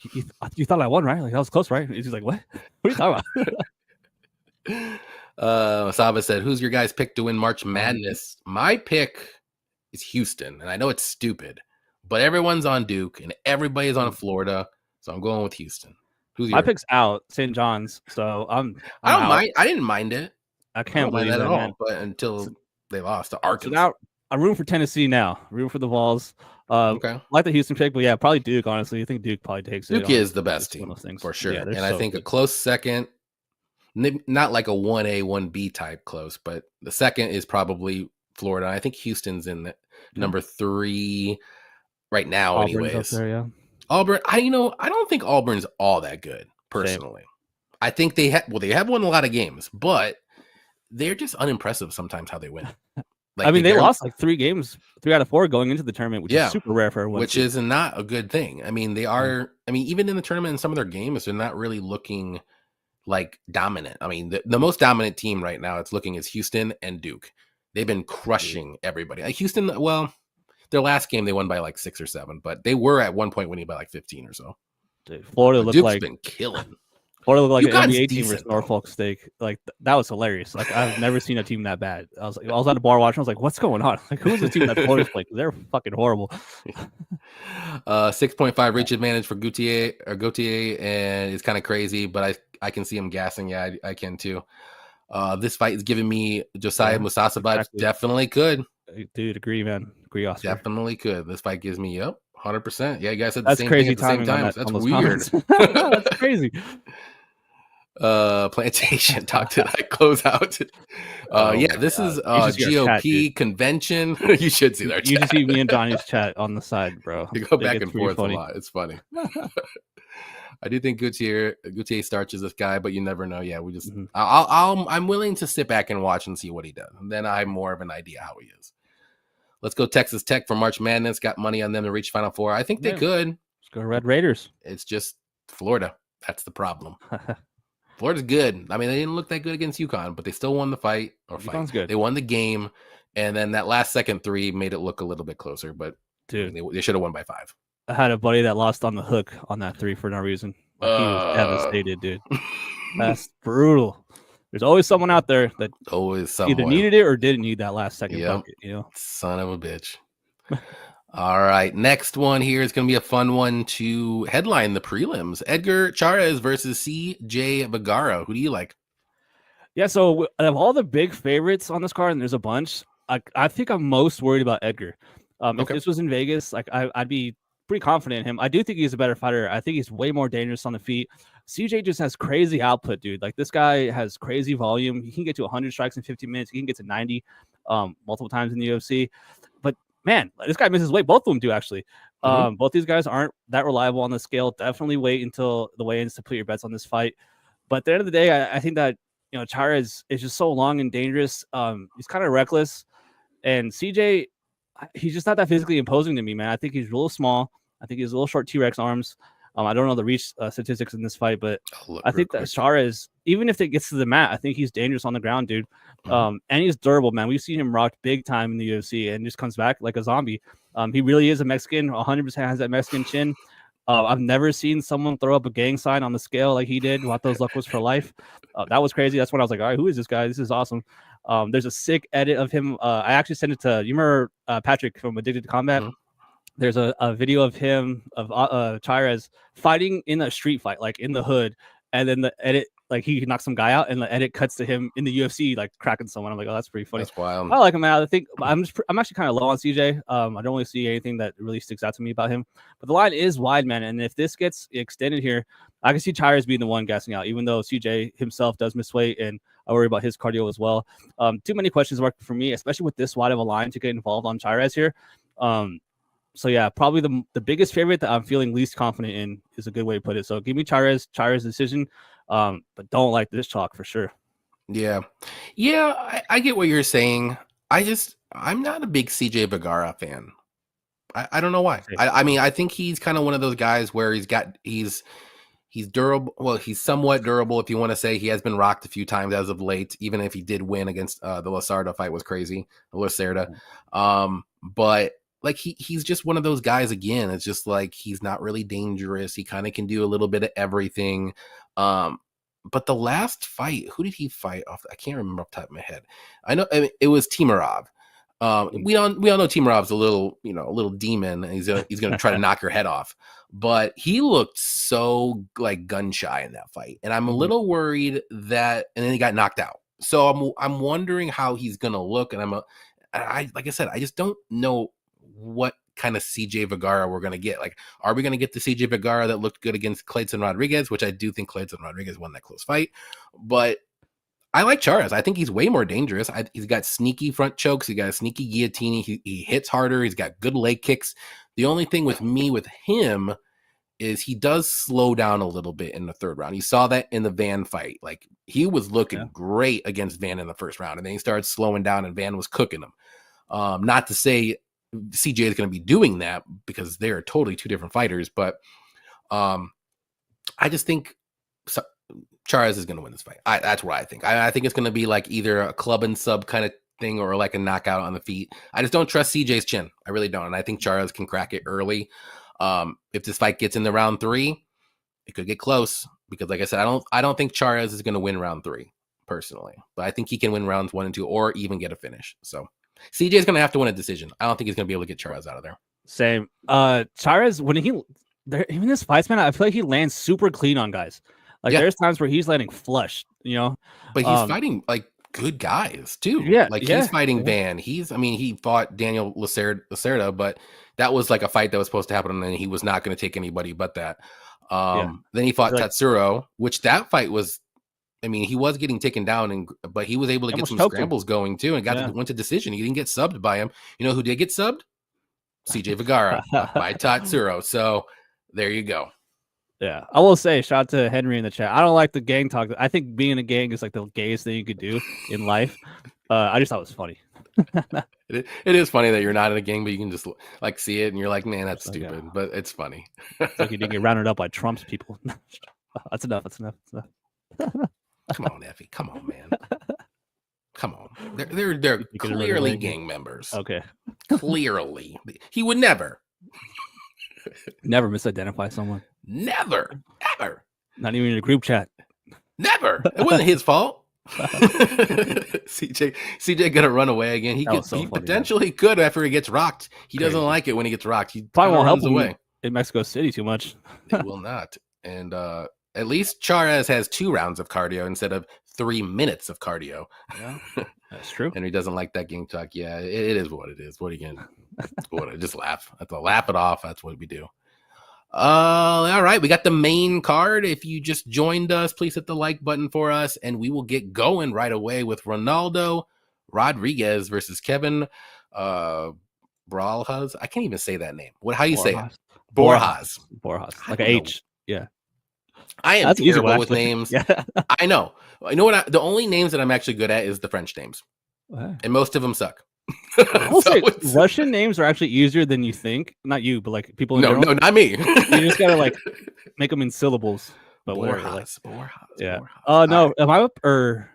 "You thought I won, right? Like that was close, right?" And he's like, "What? What are you talking about?" Saba said, "Who's your guys' pick to win March Madness?" My pick is Houston, and I know it's stupid, but everyone's on Duke and everybody's on Florida, so I'm going with Houston. My pick's out, St. John's, so I don't mind. I didn't mind it. I can't believe that at all. But until they lost to Arkansas. So now I'm rooting for Tennessee now. Rooting for the Vols. Okay. Like the Houston pick, but yeah, probably Duke. Honestly, I think Duke probably takes it. Duke is the best team for sure, and I think a close second. Not like a 1A, 1B type close, but the second is probably Florida. I think Houston's in the number 3 right now. Auburn's anyways, up there, yeah. Auburn. I don't think Auburn's all that good personally. Same. I think they have won a lot of games, but they're just unimpressive sometimes how they win. Like, I mean, they lost like 3 games, 3 out of 4 going into the tournament, which is super rare for everyone. Which is not a good thing. I mean, they are. I mean, even in the tournament, in some of their games, they're not really looking like dominant. I mean, the most dominant team right now it's looking is Houston and Duke. They've been crushing everybody. Like Houston, well, their last game they won by like 6 or 7, but they were at one point winning by like 15 or so. Dude, Florida looked Duke's been killing. Florida looked like an NBA team versus Norfolk State. Like that was hilarious. Like I've never seen a team that bad. I was at a bar watching. I was like, "What's going on? Like who's the team that Florida's playing? They're fucking horrible." 6.5 reach advantage for Gautier, and it's kind of crazy, but I can see him gassing. Yeah, I can too. This fight is giving me Josiah Musasa vibes. Exactly. Definitely could. Dude, agree, man. Agree, Oscar. Definitely could. This fight gives me 100%. Yeah, you guys said the same crazy thing at the same time. That's weird. That's crazy. Plantation talk to that close out. This is GOP chat, convention. You should see their chat. You just see me and Donnie's chat on the side, bro. You go back and forth a lot. It's funny. I do think Gautier starches this guy, but you never know. Yeah, we just I'm willing to sit back and watch and see what he does. And then I have more of an idea how he is. Let's go Texas Tech for March Madness. Got money on them to reach Final Four. I think they could. Let's go Red Raiders. It's just Florida. That's the problem. Florida's good. I mean, they didn't look that good against UConn, but they still won the fight. UConn's good. They won the game, and then that last second 3 made it look a little bit closer. But dude, they should have won by 5. I had a buddy that lost on the hook on that 3 for no reason. Like, he was devastated, dude. That's brutal. There's always someone out there that Always either someone. needed it or didn't need that last second Yep. bucket, you know? Son of a bitch. All right. Next one here is going to be a fun one to headline the prelims. Edgar Chairez versus CJ Vergara. Who do you like? Yeah, so of all the big favorites on this card, and there's a bunch, I think I'm most worried about Edgar. If Okay. this was in Vegas, like I'd be pretty confident in him. I do think he's a better fighter. I think he's way more dangerous on the feet. CJ just has crazy output, dude. Like this guy has crazy volume. He can get to 100 strikes in 15 minutes. He can get to 90 multiple times in the UFC. But man, this guy misses weight. Both of them do actually. Both these guys aren't that reliable on the scale. Definitely wait until the weigh-ins to put your bets on this fight. But at the end of the day, I think that Chairez is just so long and dangerous. He's kind of reckless, and CJ, he's just not that physically imposing to me, man. I think he's real small. I think he's a little short T-Rex arms. I don't know the reach statistics in this fight, but I think that Chairez, even if it gets to the mat, I think he's dangerous on the ground, dude. And he's durable, man. We've seen him rocked big time in the UFC and just comes back like a zombie. He really is a Mexican. 100% has that Mexican chin. I've never seen someone throw up a gang sign on the scale like he did. Vatos Locos for life. That was crazy. That's when I was like, all right, who is this guy? This is awesome. There's a sick edit of him. I actually sent it to, you remember Patrick from Addicted to Combat? There's a video of him, of Chairez fighting in a street fight, like in the hood. And then the edit, like he knocks some guy out and the edit cuts to him in the UFC, like cracking someone. I'm like, oh, that's pretty funny. That's wild. I like him, man. I think I'm actually kind of low on CJ. I don't really see anything that really sticks out to me about him, but the line is wide, man. And if this gets extended here, I can see Chairez being the one gassing out, even though CJ himself does miss weight, and I worry about his cardio as well. Too many questions mark for me, especially with this wide of a line to get involved on Chairez here. So yeah, probably the biggest favorite that I'm feeling least confident in is a good way to put it. So give me Chairez decision, but don't like this chalk for sure. Yeah, I get what you're saying. I'm not a big CJ Vergara fan. I don't know why. I mean, I think he's kind of one of those guys where he's durable. Well, he's somewhat durable, if you want to say. He has been rocked a few times as of late, even if he did win against the Lacerda fight was crazy. Lacerda. But like he's just one of those guys again. It's just like he's not really dangerous. He kind of can do a little bit of everything. But the last fight, who did he fight off? I can't remember off the top of my head. I know it was Timarov. We all know Timarov's a little demon. And he's gonna try to knock your head off. But he looked so like gun shy in that fight, and I'm a little worried that. And then he got knocked out. So I'm wondering how he's gonna look. And like I said, I just don't know what kind of CJ Vergara we're going to get. Like, are we going to get the CJ Vergara that looked good against Clayton Rodriguez, which I do think Clayton Rodriguez won that close fight. But I like Chairez. I think he's way more dangerous. He's got sneaky front chokes. He got a sneaky guillotine. He hits harder. He's got good leg kicks. The only thing with him is he does slow down a little bit in the third round. You saw that in the Van fight. Like, he was looking great against Van in the first round, and then he started slowing down, and Van was cooking him. Not to say CJ is going to be doing that, because they're totally two different fighters, but I just think Chairez is going to win this fight. That's what I think. I think it's going to be like either a club and sub kind of thing or like a knockout on the feet. I just don't trust CJ's chin. I really don't. And I think Chairez can crack it early. If this fight gets into round 3, it could get close, because like I said, I don't think Chairez is going to win round 3 personally, but I think he can win rounds 1 and 2 or even get a finish. So CJ is going to have to win a decision. I don't think he's going to be able to get Chairez out of there. Same. Chairez, when even this fights, man, I feel like he lands super clean on guys. Like there's times where he's landing flush, But he's fighting like good guys too. He's fighting Van. He fought Daniel Lacerda, but that was like a fight that was supposed to happen, and then he was not going to take anybody but that. Then he fought Tatsuro, which that fight was. He was getting taken down, but he was able to get some scrambles going too, and went to decision. He didn't get subbed by him. You know who did get subbed? CJ Vergara by Tatsuro. So there you go. Yeah, I will say, shout out to Henry in the chat. I don't like the gang talk. I think being in a gang is like the gayest thing you could do in life. I just thought it was funny. It is funny that you're not in a gang, but you can just like see it and you're like, man, that's stupid, but it's funny. It's like you didn't get rounded up by Trump's people. That's enough. Come on, Effie. Come on, man. Come on. They're clearly gang members. Okay. Clearly. He would never misidentify someone. Never. Ever. Not even in a group chat. Never. It wasn't his fault. CJ gonna run away again. He could, So he funny, potentially could after he gets rocked. He Crazy. doesn't like it when he gets rocked. He Probably won't help runs him away in Mexico City too much. It will not. And at least Charez has 2 rounds of cardio instead of 3 minutes of cardio. Yeah, that's true. And he doesn't like that game talk. Yeah, it is what it is. What are you gonna just laugh? Have to laugh it off. That's what we do. All right, we got the main card. If you just joined us, please hit the like button for us, and we will get going right away with Ronaldo Rodriguez versus Kevin Borjas. I can't even say that name. How you say it? Borjas. Like an H. Yeah. I am terrible with names. Yeah. I know. I know what the only names that I'm actually good at is the French names. Wow. And most of them suck. Russian names are actually easier than you think. Not you, but like people in general. No, not me. You just gotta like make them in syllables. But Borjas. Yeah. Oh no, am I up or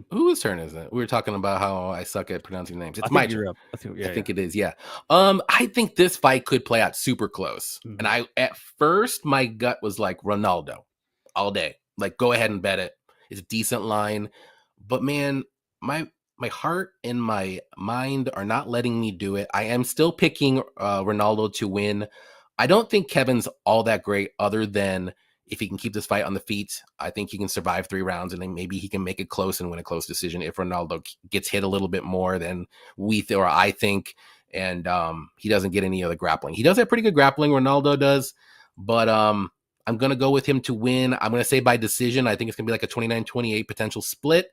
whose turn is it? We were talking about how I suck at pronouncing names. It's my turn. I think it is. Yeah. I think this fight could play out super close. Mm-hmm. And I at first my gut was like Ronaldo all day. Like go ahead and bet it. It's a decent line, but man, my heart and my mind are not letting me do it. I am still picking Ronaldo to win. I don't think Kevin's all that great other than if he can keep this fight on the feet. I think he can survive 3 rounds and then maybe he can make it close and win a close decision if Ronaldo gets hit a little bit more than or I think, and he doesn't get any other grappling. He does have pretty good grappling, Ronaldo does, but I'm going to go with him to win. I'm going to say by decision. I think it's going to be like a 29-28 potential split.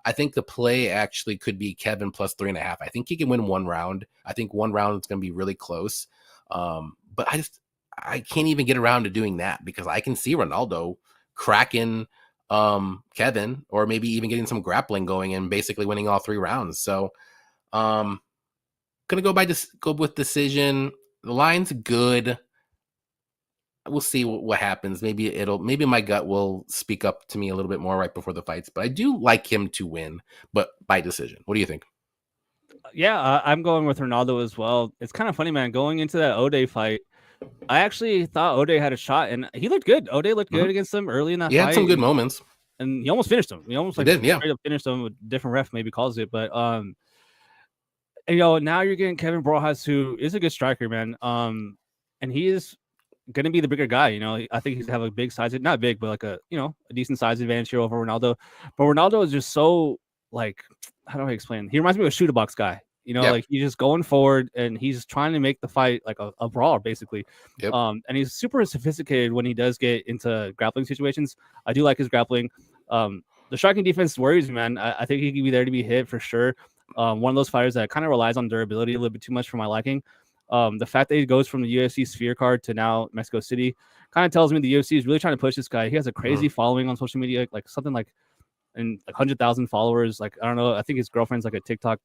I think the play actually could be Kevin plus 3.5. I think he can win 1 round. I think 1 round is going to be really close. But I can't even get around to doing that because I can see Ronaldo cracking Kevin or maybe even getting some grappling going and basically winning all 3 rounds. So gonna go with decision. The line's good. We'll see what happens. Maybe my gut will speak up to me a little bit more right before the fights, but I do like him to win, but by decision. What do you think? Yeah, I'm going with Ronaldo as well. It's kind of funny, man. Going into that Ode fight, I actually thought Ode had a shot, and he looked good. Ode looked good against him early in that fight. He had some good moments. And he almost finished him. He almost did, yeah. Straight up finished him. A different ref maybe calls it, but and, now you're getting Kevin Borjas, who is a good striker, man. And he is going to be the bigger guy. I think he's have a big size, not big, but like a decent size advantage here over Ronaldo. But Ronaldo is just so like, how do I explain? He reminds me of a shoot box guy. Like he's just going forward and he's trying to make the fight like a brawler, basically. Yep. And he's super sophisticated when he does get into grappling situations. I do like his grappling. The striking defense worries me, man. I think he could be there to be hit for sure. One of those fighters that kind of relies on durability a little bit too much for my liking. The fact that he goes from the UFC Sphere card to now Mexico City kind of tells me the UFC is really trying to push this guy. He has a crazy following on social media, like something like 100,000 followers. Like, I don't know. I think his girlfriend's like a TikTok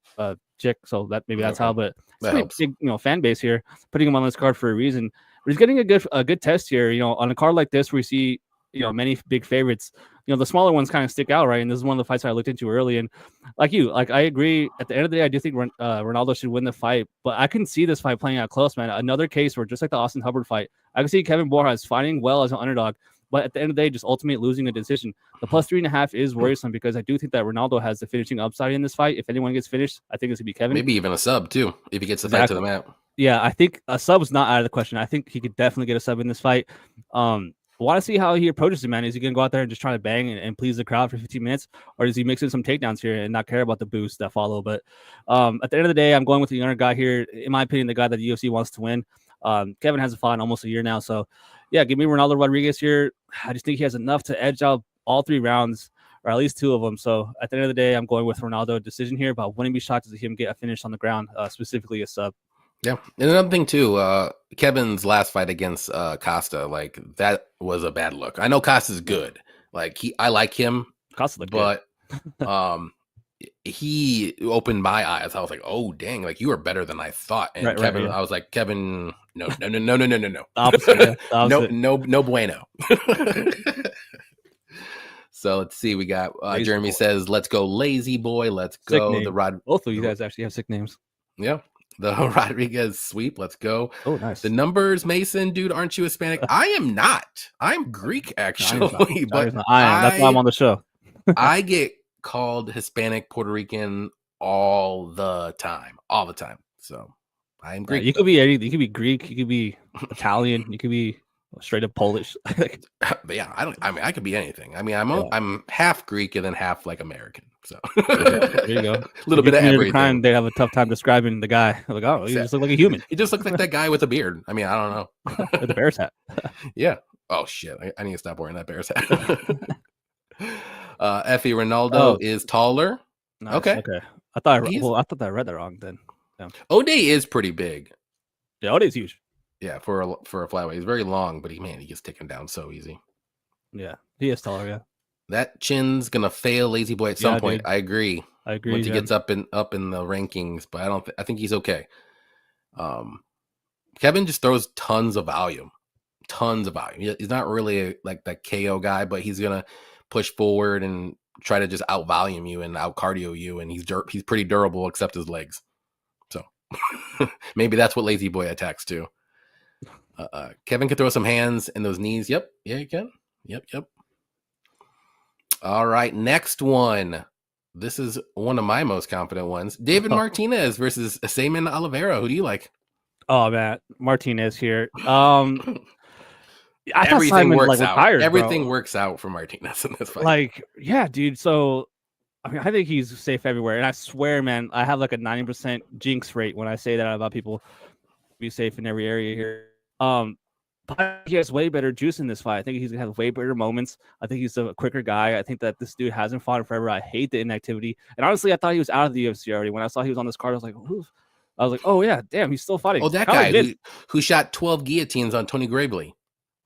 chick. So that's how, but it's a big, fan base here, putting him on this card for a reason. But he's getting a good test here, on a card like this where you see, many big favorites. The smaller ones kind of stick out, right? And this is one of the fights I looked into early. And like I agree. At the end of the day, I do think Ronaldo should win the fight. But I can see this fight playing out close, man. Another case where just like the Austin Hubbard fight, I can see Kevin Borjas fighting well as an underdog. But at the end of the day, just ultimately losing a decision. The plus 3.5 is worrisome because I do think that Ronaldo has the finishing upside in this fight. If anyone gets finished, I think it's going to be Kevin. Maybe even a sub, too, if he gets the fight to the mat. Yeah, I think a sub is not out of the question. I think he could definitely get a sub in this fight. I want to see how he approaches it, man. Is he going to go out there and just try to bang and please the crowd for 15 minutes? Or does he mix in some takedowns here and not care about the boosts that follow? But at the end of the day, I'm going with the younger guy here. In my opinion, the guy that the UFC wants to win. Kevin hasn't fought in almost a year now. So, yeah, give me Ronaldo Rodriguez here. I just think he has enough to edge out all 3 rounds, or at least 2 of them. So, at the end of the day, I'm going with Ronaldo decision here, but I wouldn't be shocked to see him get a finish on the ground, specifically a sub. Yeah. And another thing, too, Kevin's last fight against Costa, like, that was a bad look. I know Costa's good. Like, I like him. Costa looked good. But he opened my eyes. I was like, oh, dang, like, you are better than I thought. And Kevin, I was like, Kevin, no. Opposite. No bueno. So let's see. We got Jeremy says, let's go lazy boy. Let's go Both of you guys actually have sick names. Yeah. The Rodriguez sweep. Let's go. Oh, nice. The numbers, Mason, dude, aren't you Hispanic? I am not. I'm Greek, actually. But I am. That's why I'm on the show. I get called Hispanic, Puerto Rican all the time. So I am Greek. You could be anything. You could be Greek. You could be Italian. You could be straight up Polish. But yeah, I could be anything. I mean, I'm half Greek and then half like American. So there you go. A little bit of everything. Crime, they have a tough time describing the guy. Like, oh, he just looked like a human. He just looked like that guy with a beard. I mean, I don't know. With the Bears hat. Yeah. Oh shit! I need to stop wearing that Bears hat. Effie Ronaldo is taller. Nice. Okay. I thought I read that wrong then. Yeah. O'Day is pretty big. Yeah, O'Day's huge. Yeah, for a flyweight, he's very long, but he gets taken down so easy. Yeah, he is taller. Yeah, that chin's gonna fail Lazy Boy at some point. Dude. I agree. Once he gets up in the rankings, but I think he's okay. Kevin just throws tons of volume. He's not really like that KO guy, but he's gonna push forward and try to just out volume you and out cardio you, and he's pretty durable except his legs. So maybe that's what Lazy Boy attacks too. Kevin can throw some hands and those knees. Yep. Yeah, he can. Yep. All right, next one. This is one of my most confident ones. David Martinez versus Seaman Oliveira. Who do you like? Oh man, Martinez here. Everything works out. Retired, everything works out for Martinez in this fight. Like, yeah, dude. So, I mean, I think he's safe everywhere. And I swear, man, I have like a 90% jinx rate when I say that about people be safe in every area here. But he has way better juice in this fight. I think he's gonna have way better moments. I think he's a quicker guy. I think that this dude hasn't fought in forever. I hate the inactivity. And honestly, I thought he was out of the UFC already. When I saw he was on this card, I was like, oh yeah, damn, he's still fighting. Oh, that guy who shot 12 guillotines on Tony Gravely.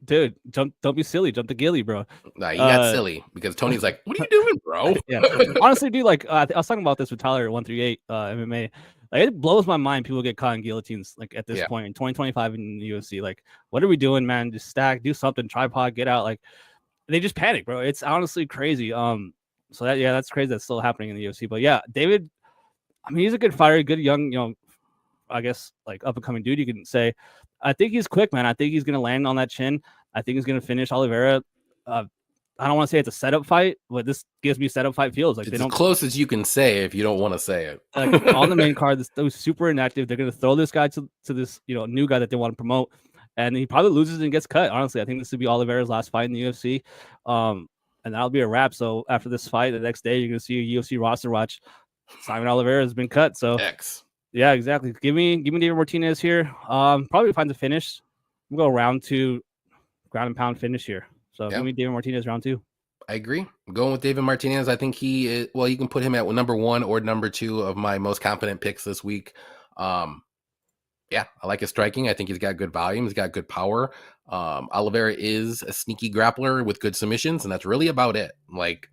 Dude, don't be silly. Jump the gilly, bro. Nah, you got silly because Tony's like, what are you doing, bro? Yeah. Honestly, dude, like I was talking about this with Tyler at 138 MMA. Like, it blows my mind people get caught in guillotines like at this point in 2025 in the UFC. Like, what are we doing, man? Just stack, do something, tripod, get out. Like, they just panic, bro. It's honestly crazy. So that's crazy. That's still happening in the UFC. But yeah, David, I mean, he's a good fighter, good young, I guess like up and coming dude, you can say. I think he's quick, man. I think he's gonna land on that chin. I think he's gonna finish Oliveira. I don't want to say it's a setup fight, but this gives me setup fight feels. Like, it's as close as you can say if you don't want to say it. Like, on the main card, this was super inactive. They're gonna throw this guy to this new guy that they want to promote, and he probably loses and gets cut. Honestly, I think this would be Oliveira's last fight in the UFC, and that'll be a wrap. So after this fight, the next day you're gonna see a UFC roster watch. Simon Oliveira has been cut. So yeah, exactly. Give me David Martinez here. Probably finds a finish. We'll go round 2, ground and pound finish here. So give me David Martinez round 2. I agree. I'm going with David Martinez. I think he is, well, you can put him at number 1 or number 2 of my most confident picks this week. I like his striking. I think he's got good volume. He's got good power. Oliveira is a sneaky grappler with good submissions, and that's really about it. Like,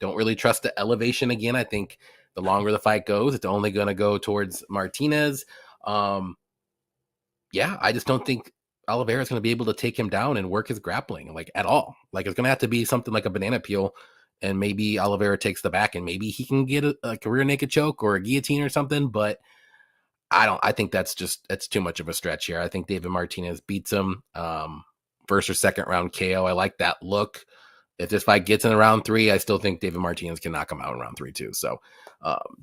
don't really trust the elevation again. I think the longer the fight goes, it's only going to go towards Martinez. I just don't think Oliveira is going to be able to take him down and work his grappling like at all. Like, it's going to have to be something like a banana peel, and maybe Oliveira takes the back and maybe he can get a career naked choke or a guillotine or something. But I think that's too much of a stretch here. I think David Martinez beats him first or second round KO. I like that look. If this fight gets in round 3, I still think David Martinez can knock him out in round 3 too. So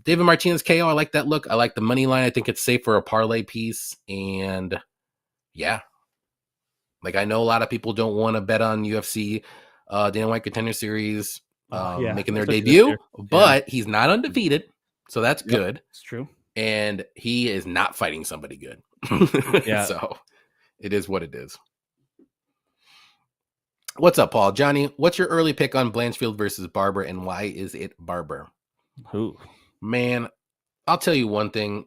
David Martinez KO, I like that look. I like the money line. I think it's safe for a parlay piece. And yeah, like, I know a lot of people don't want to bet on UFC Dana White Contender Series making their debut, but he's not undefeated. So that's good. It's true. And he is not fighting somebody good. So it is what it is. What's up, Paul? Johnny, what's your early pick on Blanchfield versus Barber, and why is it Barber? Who? Man, I'll tell you one thing.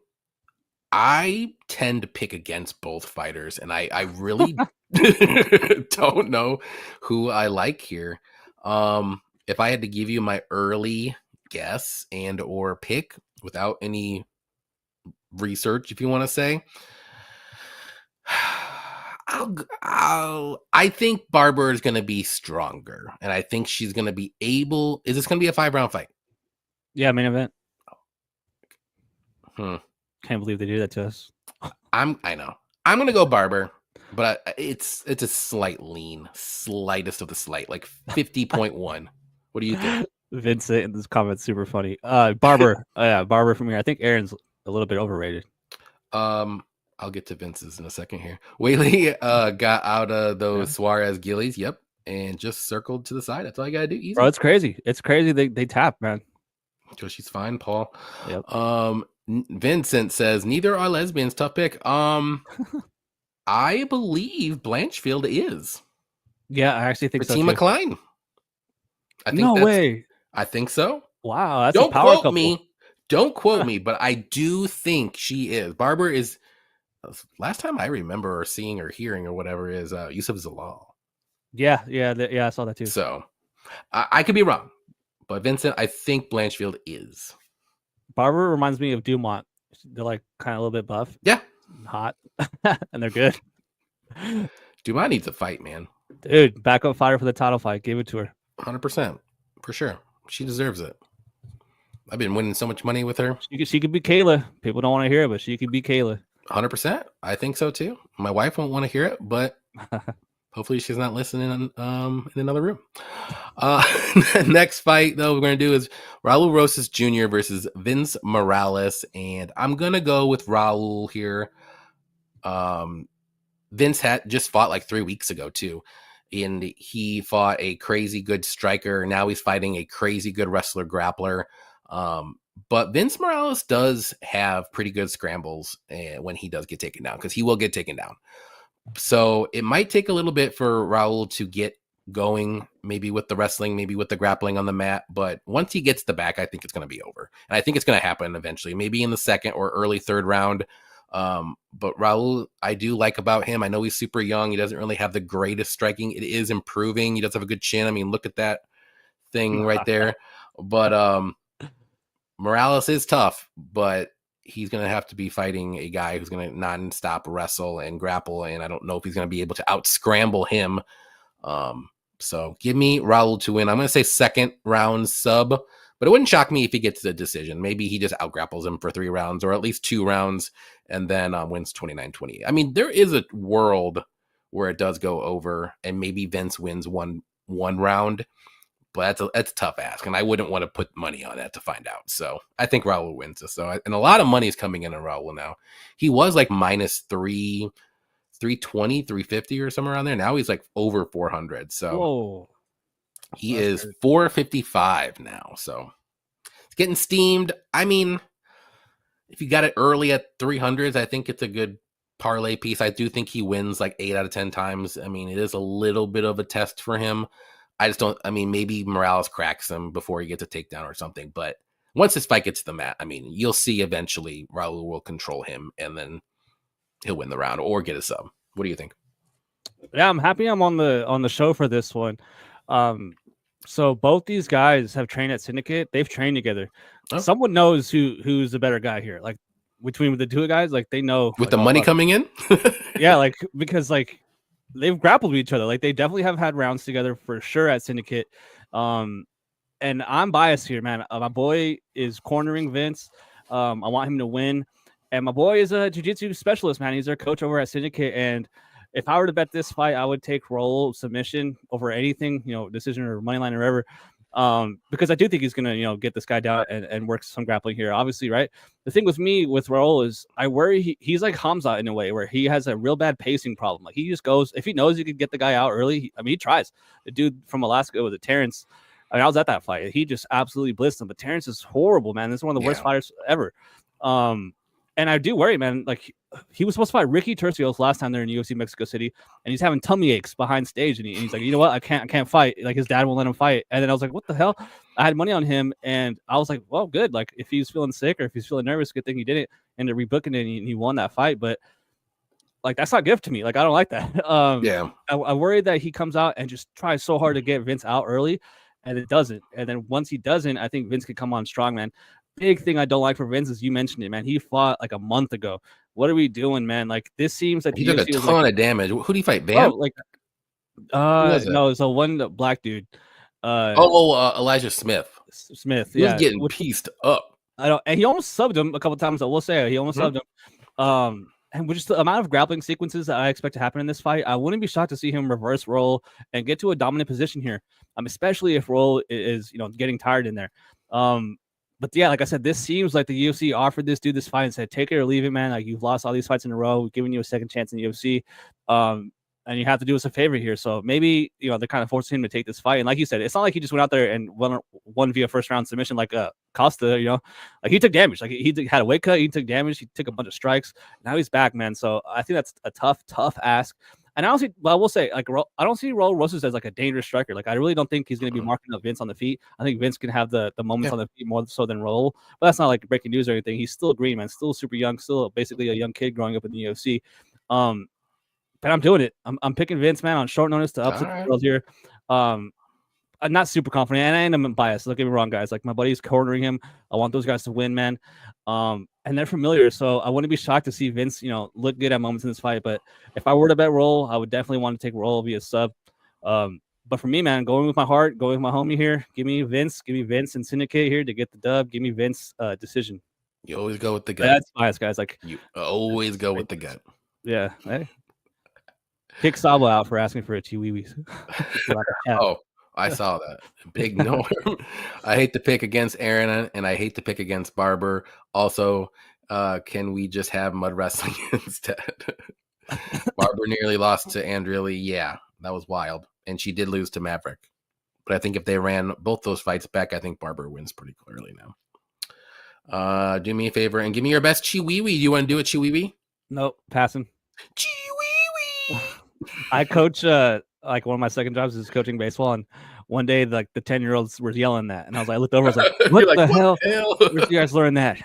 I tend to pick against both fighters, and I really don't know who I like here. If I had to give you my early guess and or pick without any research, if you want to say, I think Barber is going to be stronger, and I think she's going to be able. Is this going to be a 5-round fight? Yeah, main event. Can't believe they do that to us. I know. I'm going to go Barber, but it's a slight lean, slightest of the slight, like 50.1. What do you think? Vincent in this comment super funny. Barber, yeah, Barber from here. I think Aaron's a little bit overrated. I'll get to Vince's in a second here. Whaley got out of those Suarez gillies, yep, and just circled to the side. That's all you gotta do. Easy. Bro, it's crazy. It's crazy. They tap, man. So she's fine, Paul. Yep. Vincent says neither are lesbians. Tough pick. I believe Blanchfield is. Yeah, I actually think so. Team too. McCline. I think no way. I think so. Wow, that's Don't a power quote couple. me. Don't quote me, but I do think she is. Barber is. Last time I remember seeing or hearing or whatever is Yusuf Zalal. Yeah, I saw that too. So I could be wrong, but Vincent, I think Blanchfield is. Barber reminds me of Dumont. They're like kind of a little bit buff. Yeah, hot, and they're good. Dumont needs a fight, man. Dude, backup fighter for the title fight. Give it to her. 100%, for sure. She deserves it. I've been winning so much money with her. She could be Kayla. People don't want to hear it, but she could be Kayla. 100%. I think so too. My wife won't want to hear it, but hopefully she's not listening in another room. Next fight, though, we're going to do is Raul Rosas Jr. versus Vince Morales. And I'm going to go with Raul here. Vince had just fought like 3 weeks ago, too. And he fought a crazy good striker. Now he's fighting a crazy good wrestler grappler. But Vince Morales does have pretty good scrambles when he does get taken down, because he will get taken down. So it might take a little bit for Raul to get going, maybe with the wrestling, maybe with the grappling on the mat. But once he gets the back, I think it's going to be over. And I think it's going to happen eventually, maybe in the second or early third round. But Raul, I do like about him. I know he's super young. He doesn't really have the greatest striking. It is improving. He does have a good chin. I mean, look at that thing right there. But Morales is tough, but he's going to have to be fighting a guy who's going to non-stop wrestle and grapple, and I don't know if he's going to be able to out-scramble him. So give me Raul to win. I'm going to say second round sub, but it wouldn't shock me if he gets the decision. Maybe he just out-grapples him for 3 rounds, or at least 2 rounds, and then wins 29-28. I mean, there is a world where it does go over, and maybe Vince wins one round. But that's a tough ask, and I wouldn't want to put money on that to find out. So I think Raul wins this. And a lot of money is coming in on Raul now. He was like minus 320, 350 or somewhere around there. Now he's like over 400. So whoa. He is good. 455 now. So it's getting steamed. I mean, if you got it early at 300s, I think it's a good parlay piece. I do think he wins like 8 out of 10 times. I mean, it is a little bit of a test for him. I just don't, I mean, maybe Morales cracks him before he gets a takedown or something. But once this fight gets to the mat, I mean, you'll see eventually Raul will control him and then he'll win the round or get a sub. What do you think? Yeah, I'm happy I'm on the show for this one. So both these guys have trained at Syndicate. They've trained together. Oh. Someone knows who's the better guy here. Like between the 2 guys, like they know with like, the money coming in. Yeah, like because like they've grappled with each other. Like they definitely have had rounds together for sure at Syndicate. And I'm biased here, man. My boy is cornering Vince. I want him to win. And my boy is a jiu-jitsu specialist, man. He's our coach over at Syndicate. And if I were to bet this fight, I would take Raul submission over anything, decision or money line or whatever. Because I do think he's going to, get this guy down and work some grappling here, obviously, right? The thing with me with Raul is I worry he's like Hamza in a way where he has a real bad pacing problem. Like he just goes, if he knows he could get the guy out early, he tries. The dude from Alaska, was it Terrence? I mean, I was at that fight. He just absolutely blitzed him. But Terrence is horrible, man. This is one of the worst fighters ever. And I do worry, man. Like he was supposed to fight Ricky Tercios last time they're in UFC Mexico City, and he's having tummy aches behind stage, and he's like, you know what, I can't fight. Like his dad won't let him fight. And then I was like, what the hell? I had money on him, and I was like, well, good. Like if he's feeling sick or if he's feeling nervous, good thing he didn't end up rebooking it and he won that fight. But like that's not good to me. Like I don't like that. I worry that he comes out and just tries so hard to get Vince out early, and it doesn't. And then once he doesn't, I think Vince could come on strong, man. Big thing I don't like for Vince is you mentioned it, man. He fought like a month ago. What are we doing, man? Like this seems like he took a ton of damage. Who do you fight, Bam? No, it's a one black dude. Elijah Smith. He was getting pieced up. I don't, and he almost subbed him a couple times. I will say he almost subbed him. and with just the amount of grappling sequences that I expect to happen in this fight, I wouldn't be shocked to see him reverse roll and get to a dominant position here. Especially if Roll is, getting tired in there. But yeah, like I said, this seems like the UFC offered this dude this fight and said, take it or leave it, man. Like, you've lost all these fights in a row. We've given you a second chance in the UFC. And you have to do us a favor here. So maybe, they're kind of forcing him to take this fight. And like you said, it's not like he just went out there and won via first round submission like Costa, like he took damage. Like he had a weight cut, he took damage, he took a bunch of strikes. Now he's back, man. So I think that's a tough ask. And I will say, like, I don't see Raul Rosas as like a dangerous striker. Like, I really don't think he's going to be marking up Vince on the feet. I think Vince can have the moments on the feet more so than Raul. But that's not like breaking news or anything. He's still green, man. Still super young. Still basically a young kid growing up in the UFC. But I'm doing it. I'm picking Vince, man, on short notice to upset the world here. I'm not super confident, and I am biased. Don't get me wrong, guys. Like, my buddy's cornering him. I want those guys to win, man. And they're familiar, so I wouldn't be shocked to see Vince, look good at moments in this fight. But if I were to bet Roll, I would definitely want to take Roll via sub. But for me, man, going with my heart, going with my homie here, give me Vince and Syndicate here to get the dub. Give me Vince decision. You always go with the gut. That's biased, guys. Like, you always go with the gut. Yeah. Hey. Kick Sabo out for asking for a Chiwiwi. Oh, I saw that. Big Norm. I hate to pick against Aaron, and I hate to pick against Barber. Also, can we just have mud wrestling instead? Barber nearly lost to Andrilli. Yeah, that was wild. And she did lose to Maverick. But I think if they ran both those fights back, I think Barber wins pretty clearly now. Do me a favor and give me your best Chiwiwi. Do you want to do a Chiwiwi? Nope, passing. Chiwiwi. I coach like one of my second jobs is coaching baseball, and one day like the 10-year-olds were yelling that, and I looked over, I was like, what the hell? Where'd you guys learn that?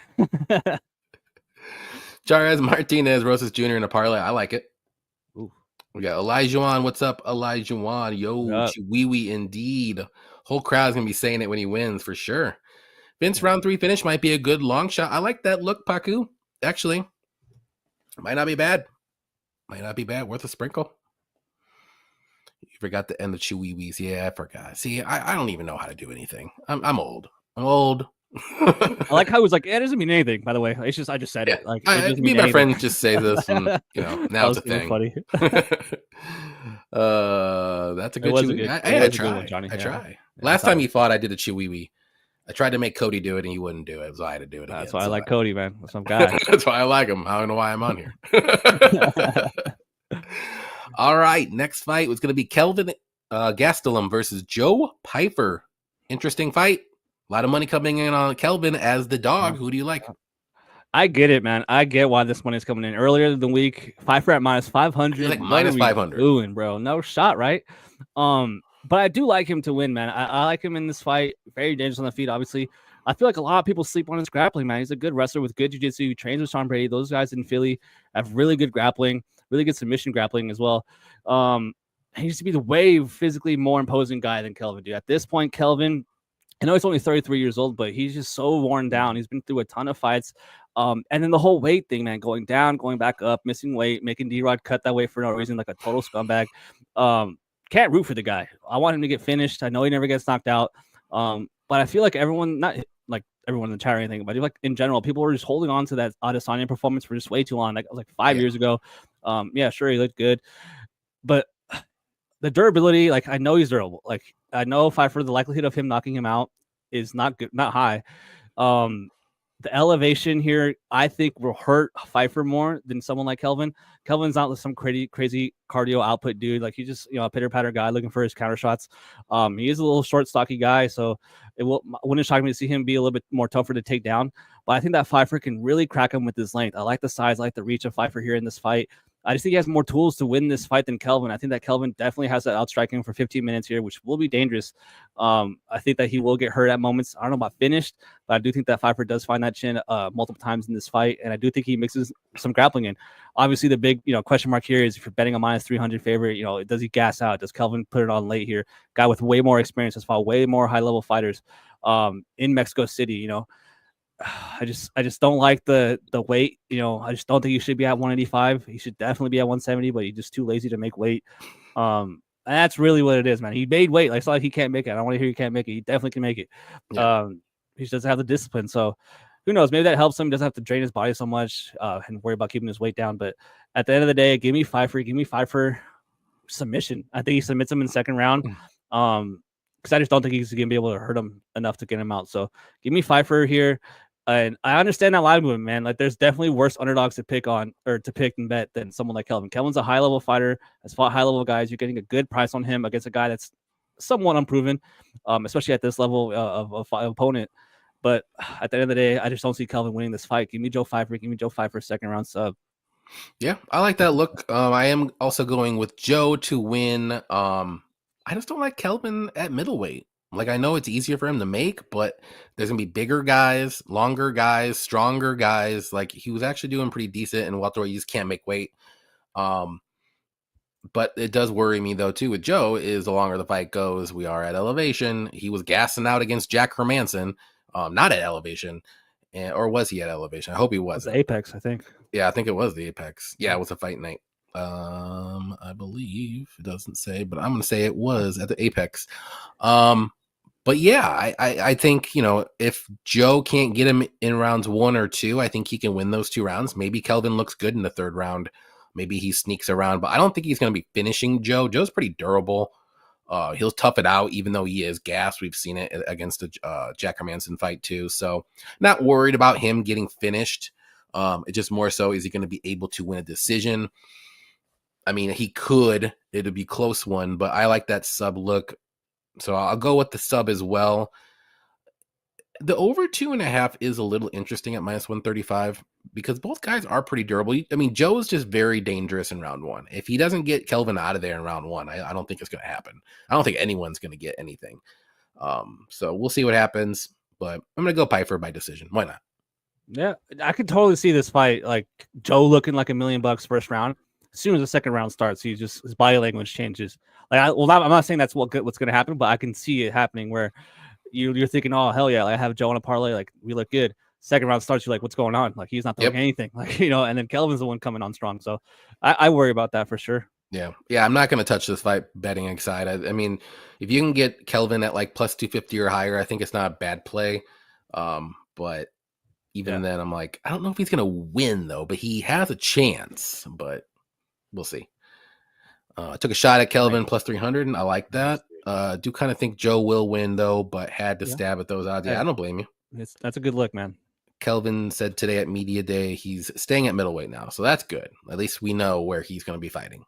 Jarez Martinez, Rosas Jr. in a parlay. I like it. Ooh. We got Elijah. What's up, Elijah? Yo, Chiwiwi indeed. Whole crowd's gonna be saying it when he wins for sure. Vince round 3 finish might be a good long shot. I like that look, Paku. Actually, might not be bad. Worth a sprinkle. You forgot to end the Chiwiwis. Yeah, I forgot. See, I don't even know how to do anything. I'm old. I like how it was like, it doesn't mean anything, by the way. It's just, I just said it. Like, me and my friends just say this, and now it's a thing. Funny. That's a good Chiwiwi. I try. Last time he fought, I did a Chiwiwi. I tried to make Cody do it, and he wouldn't do it, so I had to do it again. That's why I like Cody, man. That's some guy. That's why I like him. I don't know why I'm on here. All right, next fight was going to be Kelvin Gastelum versus Joe Pyfer. Interesting fight. A lot of money coming in on Kelvin as the dog. Who do you like? I get it, man. I get why this money is coming in earlier in the week. Pyfer at minus 500. Like minus 500. Doing, bro. No shot, right? But I do like him to win, man. I like him in this fight. Very dangerous on the feet, obviously. I feel like a lot of people sleep on his grappling, man. He's a good wrestler with good jiu-jitsu. He trains with Sean Brady. Those guys in Philly have really good grappling, really good submission grappling as well. He used to be the way physically more imposing guy than Kelvin, dude. At this point, Kelvin, I know he's only 33 years old, but he's just so worn down. He's been through a ton of fights. And then the whole weight thing, man, going down, going back up, missing weight, making D-Rod cut that way for no reason, like a total scumbag. Can't root for the guy. I want him to get finished. I know he never gets knocked out. But I feel like everyone, not like everyone in the chat or anything, but like in general, people were just holding on to that Adesanya performance for just way too long. Like, it was like 5 years ago. Yeah, sure, he looked good. But the durability, like, I know he's durable. Like, I know Pfeiffer, the likelihood of him knocking him out is not good, not high. The elevation here, I think, will hurt Pfeiffer more than someone like Kelvin. Kelvin's not some crazy cardio output dude. Like, he's just, a pitter-patter guy looking for his counter shots. He is a little short, stocky guy, so wouldn't shock me to see him be a little bit more tougher to take down. But I think that Pfeiffer can really crack him with his length. I like the size, I like the reach of Pfeiffer here in this fight. I just think he has more tools to win this fight than Kelvin. I think that Kelvin definitely has that outstriking for 15 minutes here, which will be dangerous. I think that he will get hurt at moments. I don't know about finished, but I do think that Pfeiffer does find that chin multiple times in this fight, and I do think he mixes some grappling in. Obviously, the big question mark here is if you're betting a minus 300 favorite, does he gas out? Does Kelvin put it on late here? Guy with way more experience has fought way more high-level fighters in Mexico City, I just don't like the weight. I just don't think he should be at 185. He should definitely be at 170, but he's just too lazy to make weight. And that's really what it is, man. He made weight. Like, it's not like he can't make it. I don't want to hear he can't make it. He definitely can make it. Yeah. He just doesn't have the discipline. So who knows? Maybe that helps him. He doesn't have to drain his body so much and worry about keeping his weight down. But at the end of the day, give me Pfeiffer submission. I think he submits him in the second round. Because I just don't think he's gonna be able to hurt him enough to get him out. So give me Pfeiffer here. And I understand that line movement, man. Like, there's definitely worse underdogs to pick on or to pick and bet than someone like Kelvin. Kelvin's a high level fighter, has fought high level guys. You're getting a good price on him against a guy that's somewhat unproven, especially at this level of opponent. But at the end of the day, I just don't see Kelvin winning this fight. Give me Joe Pfeiffer, second round sub. Yeah, I like that look. I am also going with Joe to win. I just don't like Kelvin at middleweight. Like, I know it's easier for him to make, but there's going to be bigger guys, longer guys, stronger guys. Like, he was actually doing pretty decent in welterweight. You just can't make weight. But it does worry me, though, too, with Joe, is the longer the fight goes, we are at elevation. He was gassing out against Jack Hermanson, not at elevation. Or was he at elevation? I hope he wasn't. It was the Apex, I think. Yeah, I think it was the Apex. Yeah, it was a fight night. I believe it doesn't say, but I'm going to say it was at the Apex. But yeah, I think, you know, if Joe can't get him in rounds 1 or 2, I think he can win those 2 rounds. Maybe Kelvin looks good in the 3rd round. Maybe he sneaks around, but I don't think he's going to be finishing Joe. Joe's pretty durable. He'll tough it out, even though he is gassed. We've seen it against the Jack Hermanson fight too. So not worried about him getting finished. It's just more so, is he going to be able to win a decision? I mean, he could. It'd be a close one, but I like that sub look. So I'll go with the sub as well. The over 2.5 is a little interesting at -135 because both guys are pretty durable. I mean, Joe's just very dangerous in round 1. If he doesn't get Kelvin out of there in round 1, I don't think it's going to happen. I don't think anyone's going to get anything. So we'll see what happens, but I'm going to go Pfeiffer by decision. Why not? Yeah, I could totally see this fight, like Joe looking like $1 million first round. As soon as the second round starts, his body language changes. Like, I'm not saying that's what's going to happen, but I can see it happening where you're thinking, oh hell yeah, like, I have Joe on a parlay, like we look good. Second round starts, you're like, what's going on? Like, he's not doing anything, like, you know. And then Kelvin's the one coming on strong, so I worry about that for sure. Yeah, I'm not going to touch this fight betting side. I mean, if you can get Kelvin at like +250 or higher, I think it's not a bad play. But even then, I'm like, I don't know if he's going to win though, but he has a chance. But we'll see. I took a shot at Kelvin +300, and I like that. Do kind of think Joe will win though, but had to stab at those odds. Yeah, I don't blame you. That's a good look, man. Kelvin said today at media day he's staying at middleweight now, so that's good. At least we know where he's going to be fighting.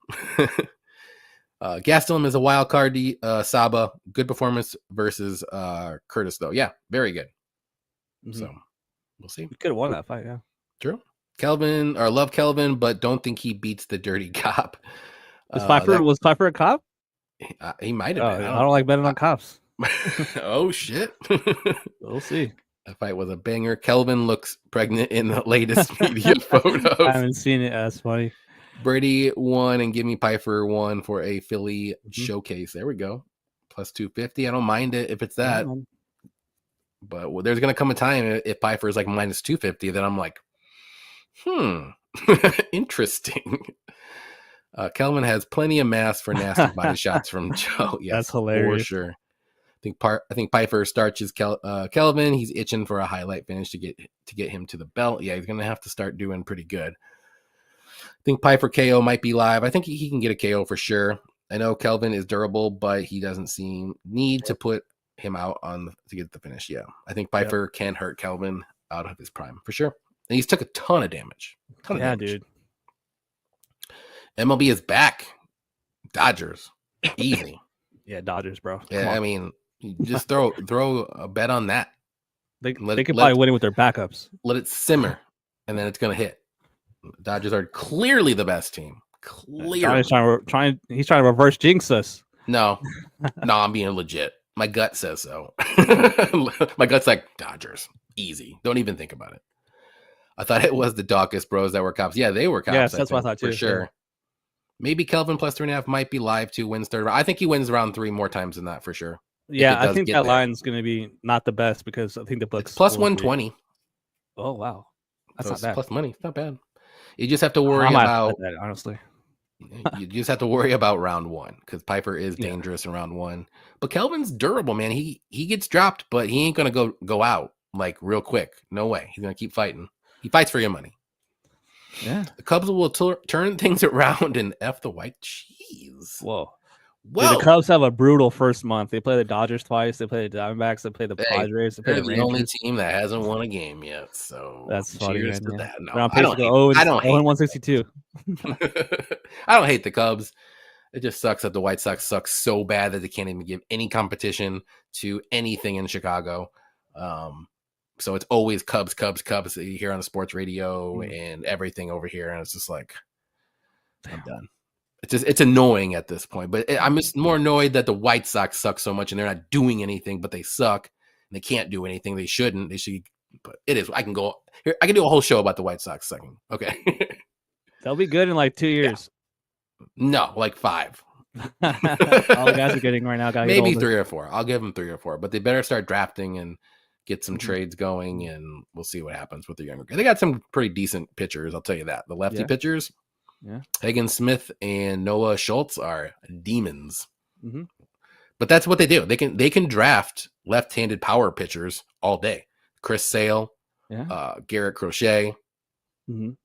Gastelum is a wild card. Saba, good performance versus Curtis though. Yeah, very good. Mm-hmm. So we'll see. We could have won that fight. Yeah, true. Kelvin, or love Kelvin, but don't think he beats the dirty cop. Was Pfeiffer a cop? He might have been. I don't like betting on cops. Oh shit. We'll see. That fight was a banger. Kelvin looks pregnant in the latest media photos. I haven't seen it. That's funny. Brady won and give me Pfeiffer won for a Philly showcase. There we go. +250. I don't mind it if it's that. But there's going to come a time if Pfeiffer is like -250, then I'm like, interesting. Kelvin has plenty of mass for nasty body shots from Joe. Yes, that's hilarious. For sure. I think Pfeiffer starches Kelvin. He's itching for a highlight finish to get him to the belt. Yeah, he's going to have to start doing pretty good. I think Pfeiffer KO might be live. I think he can get a KO for sure. I know Kelvin is durable, but he doesn't need to put him out to get the finish. Yeah, I think Pfeiffer can hurt Kelvin out of his prime for sure. And he's took a ton of damage. Dude. MLB is back. Dodgers, easy. Yeah, Dodgers, bro. Yeah, I mean, just throw a bet on that. They could probably win it with their backups. Let it simmer, and then it's gonna hit. Dodgers are clearly the best team. Clearly, he's trying to reverse jinx us. No, I'm being legit. My gut says so. My gut's like Dodgers, easy. Don't even think about it. I thought it was the Dawkins bros that were cops. Yeah, they were cops. Yes, that's what I thought too. For sure. Yeah. Maybe Kelvin +3.5 might be live too. Wins third. I think he wins round 3 more times than that for sure. Yeah, I think that line's going to be not the best because I think the book's +120. Oh wow, that's not bad. Plus money. It's not bad. You just have to worry about that, honestly. You just have to worry about round 1 because Piper is dangerous in round 1. But Kelvin's durable, man. He gets dropped, but he ain't going to go out. like real quick. No way. He's gonna keep fighting. He fights for your money. Yeah. The Cubs will turn things around and F the white cheese. Whoa. Whoa. Dude, the Cubs have a brutal first month. They play the Dodgers twice. They play the Diamondbacks. They play the Padres. They play They're the the Rangers. only team that hasn't won a game yet. So that's funny. cheers Man, to yeah. that. No, They're on pace to go 162. I don't hate the Cubs. It just sucks that the White Sox suck so bad that they can't even give any competition to anything in Chicago. So it's always Cubs that you hear on the sports radio and everything over here, and it's just like, I'm done. It's annoying at this point, but I'm just more annoyed that the White Sox suck so much and they're not doing anything, but they suck and they can't do anything. They shouldn't. They should. But it is. I can do a whole show about the White Sox sucking. Okay, they'll be good in like 2 years. Yeah. No, like 5. All the guys are getting right now. Maybe 3 or 4. I'll give them 3 or 4, but they better start drafting and get some trades going, and we'll see what happens with the younger guys. They got some pretty decent pitchers, I'll tell you that. The lefty pitchers, Hagen Smith and Noah Schultz are demons. But that's what they do. They can draft left-handed power pitchers all day. Chris Sale, Garrett Crochet. Man,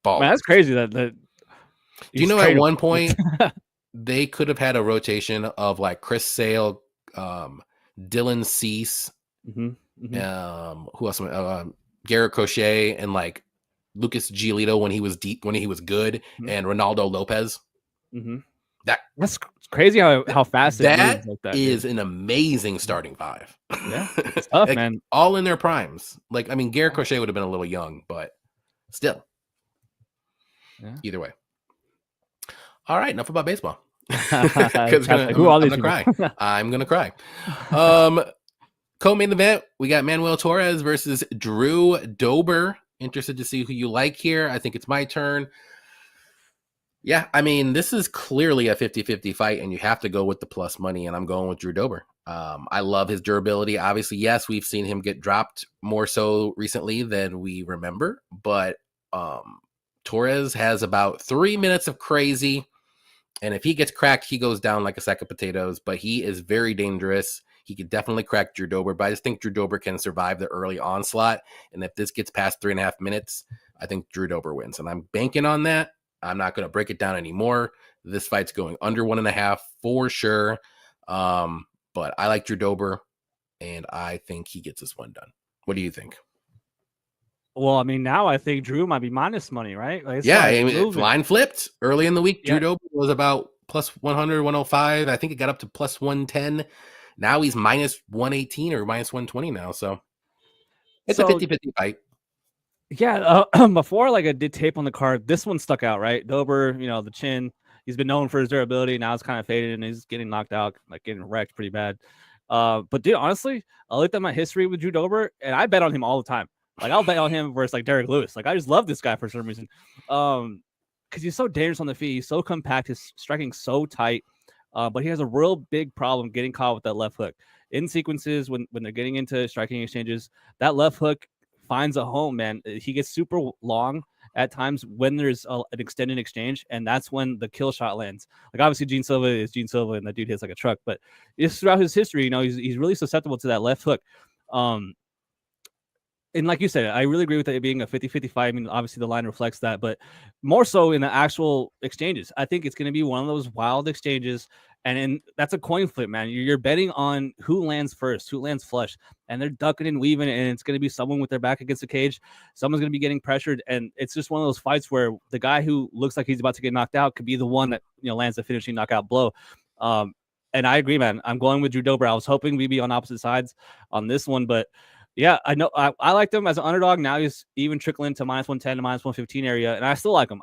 that's crazy. That do you know at one point they could have had a rotation of like Chris Sale, Dylan Cease, who else? Garrett Crochet and like Lucas Giolito when he was good, and Ronaldo Lopez. That's crazy how fast that is an amazing starting 5. Yeah, it's tough, like, man. All in their primes. Like, I mean, Garrett Crochet would have been a little young, but still. Yeah. Either way. All right, enough about baseball. I'm gonna cry. I'm gonna cry. Co-main event, we got Manuel Torres versus Drew Dober. Interested to see who you like here. I think it's my turn. Yeah, I mean, this is clearly a 50-50 fight, and you have to go with the plus money, and I'm going with Drew Dober. I love his durability. Obviously, yes, we've seen him get dropped more so recently than we remember, but Torres has about 3 minutes of crazy, and if he gets cracked, he goes down like a sack of potatoes, but he is very dangerous. He could definitely crack Drew Dober, but I just think Drew Dober can survive the early onslaught, and if this gets past 3.5 minutes, I think Drew Dober wins, and I'm banking on that. I'm not going to break it down anymore. This fight's going under 1.5 for sure, but I like Drew Dober, and I think he gets this one done. What do you think? Well, I mean, now I think Drew might be minus money, right? Like, I mean, line flipped early in the week. Drew Dober was about plus 100, 105. I think it got up to plus 110. Now he's minus 118 or minus 120 now. So it's a 50-50 fight. Yeah. Before, like, I did tape on the card, this one stuck out, right? Dober, the chin. He's been known for his durability. Now it's kind of faded, and he's getting knocked out, like getting wrecked pretty bad. But dude, honestly, I looked at my history with Drew Dober, and I bet on him all the time. Like, I'll bet on him versus like Derek Lewis. Like, I just love this guy for some reason. Because he's so dangerous on the feet. He's so compact. His striking so tight. But he has a real big problem getting caught with that left hook. In sequences, when they're getting into striking exchanges, that left hook finds a home, man. He gets super long at times when there's an extended exchange, and that's when the kill shot lands. Like, obviously, Gene Silva is Gene Silva, and that dude hits like a truck. But just throughout his history, he's really susceptible to that left hook. And like you said, I really agree with it being a 50-50 fight. I mean, obviously the line reflects that, but more so in the actual exchanges. I think it's going to be one of those wild exchanges, and that's a coin flip, man. You're betting on who lands first, who lands flush, and they're ducking and weaving, and it's going to be someone with their back against the cage. Someone's going to be getting pressured, and it's just one of those fights where the guy who looks like he's about to get knocked out could be the one that lands the finishing knockout blow. And I agree, man. I'm going with Drew Dober. I was hoping we'd be on opposite sides on this one, but yeah, I know I liked him as an underdog. Now he's even trickling to minus 110 to minus 115 area, and I still like him.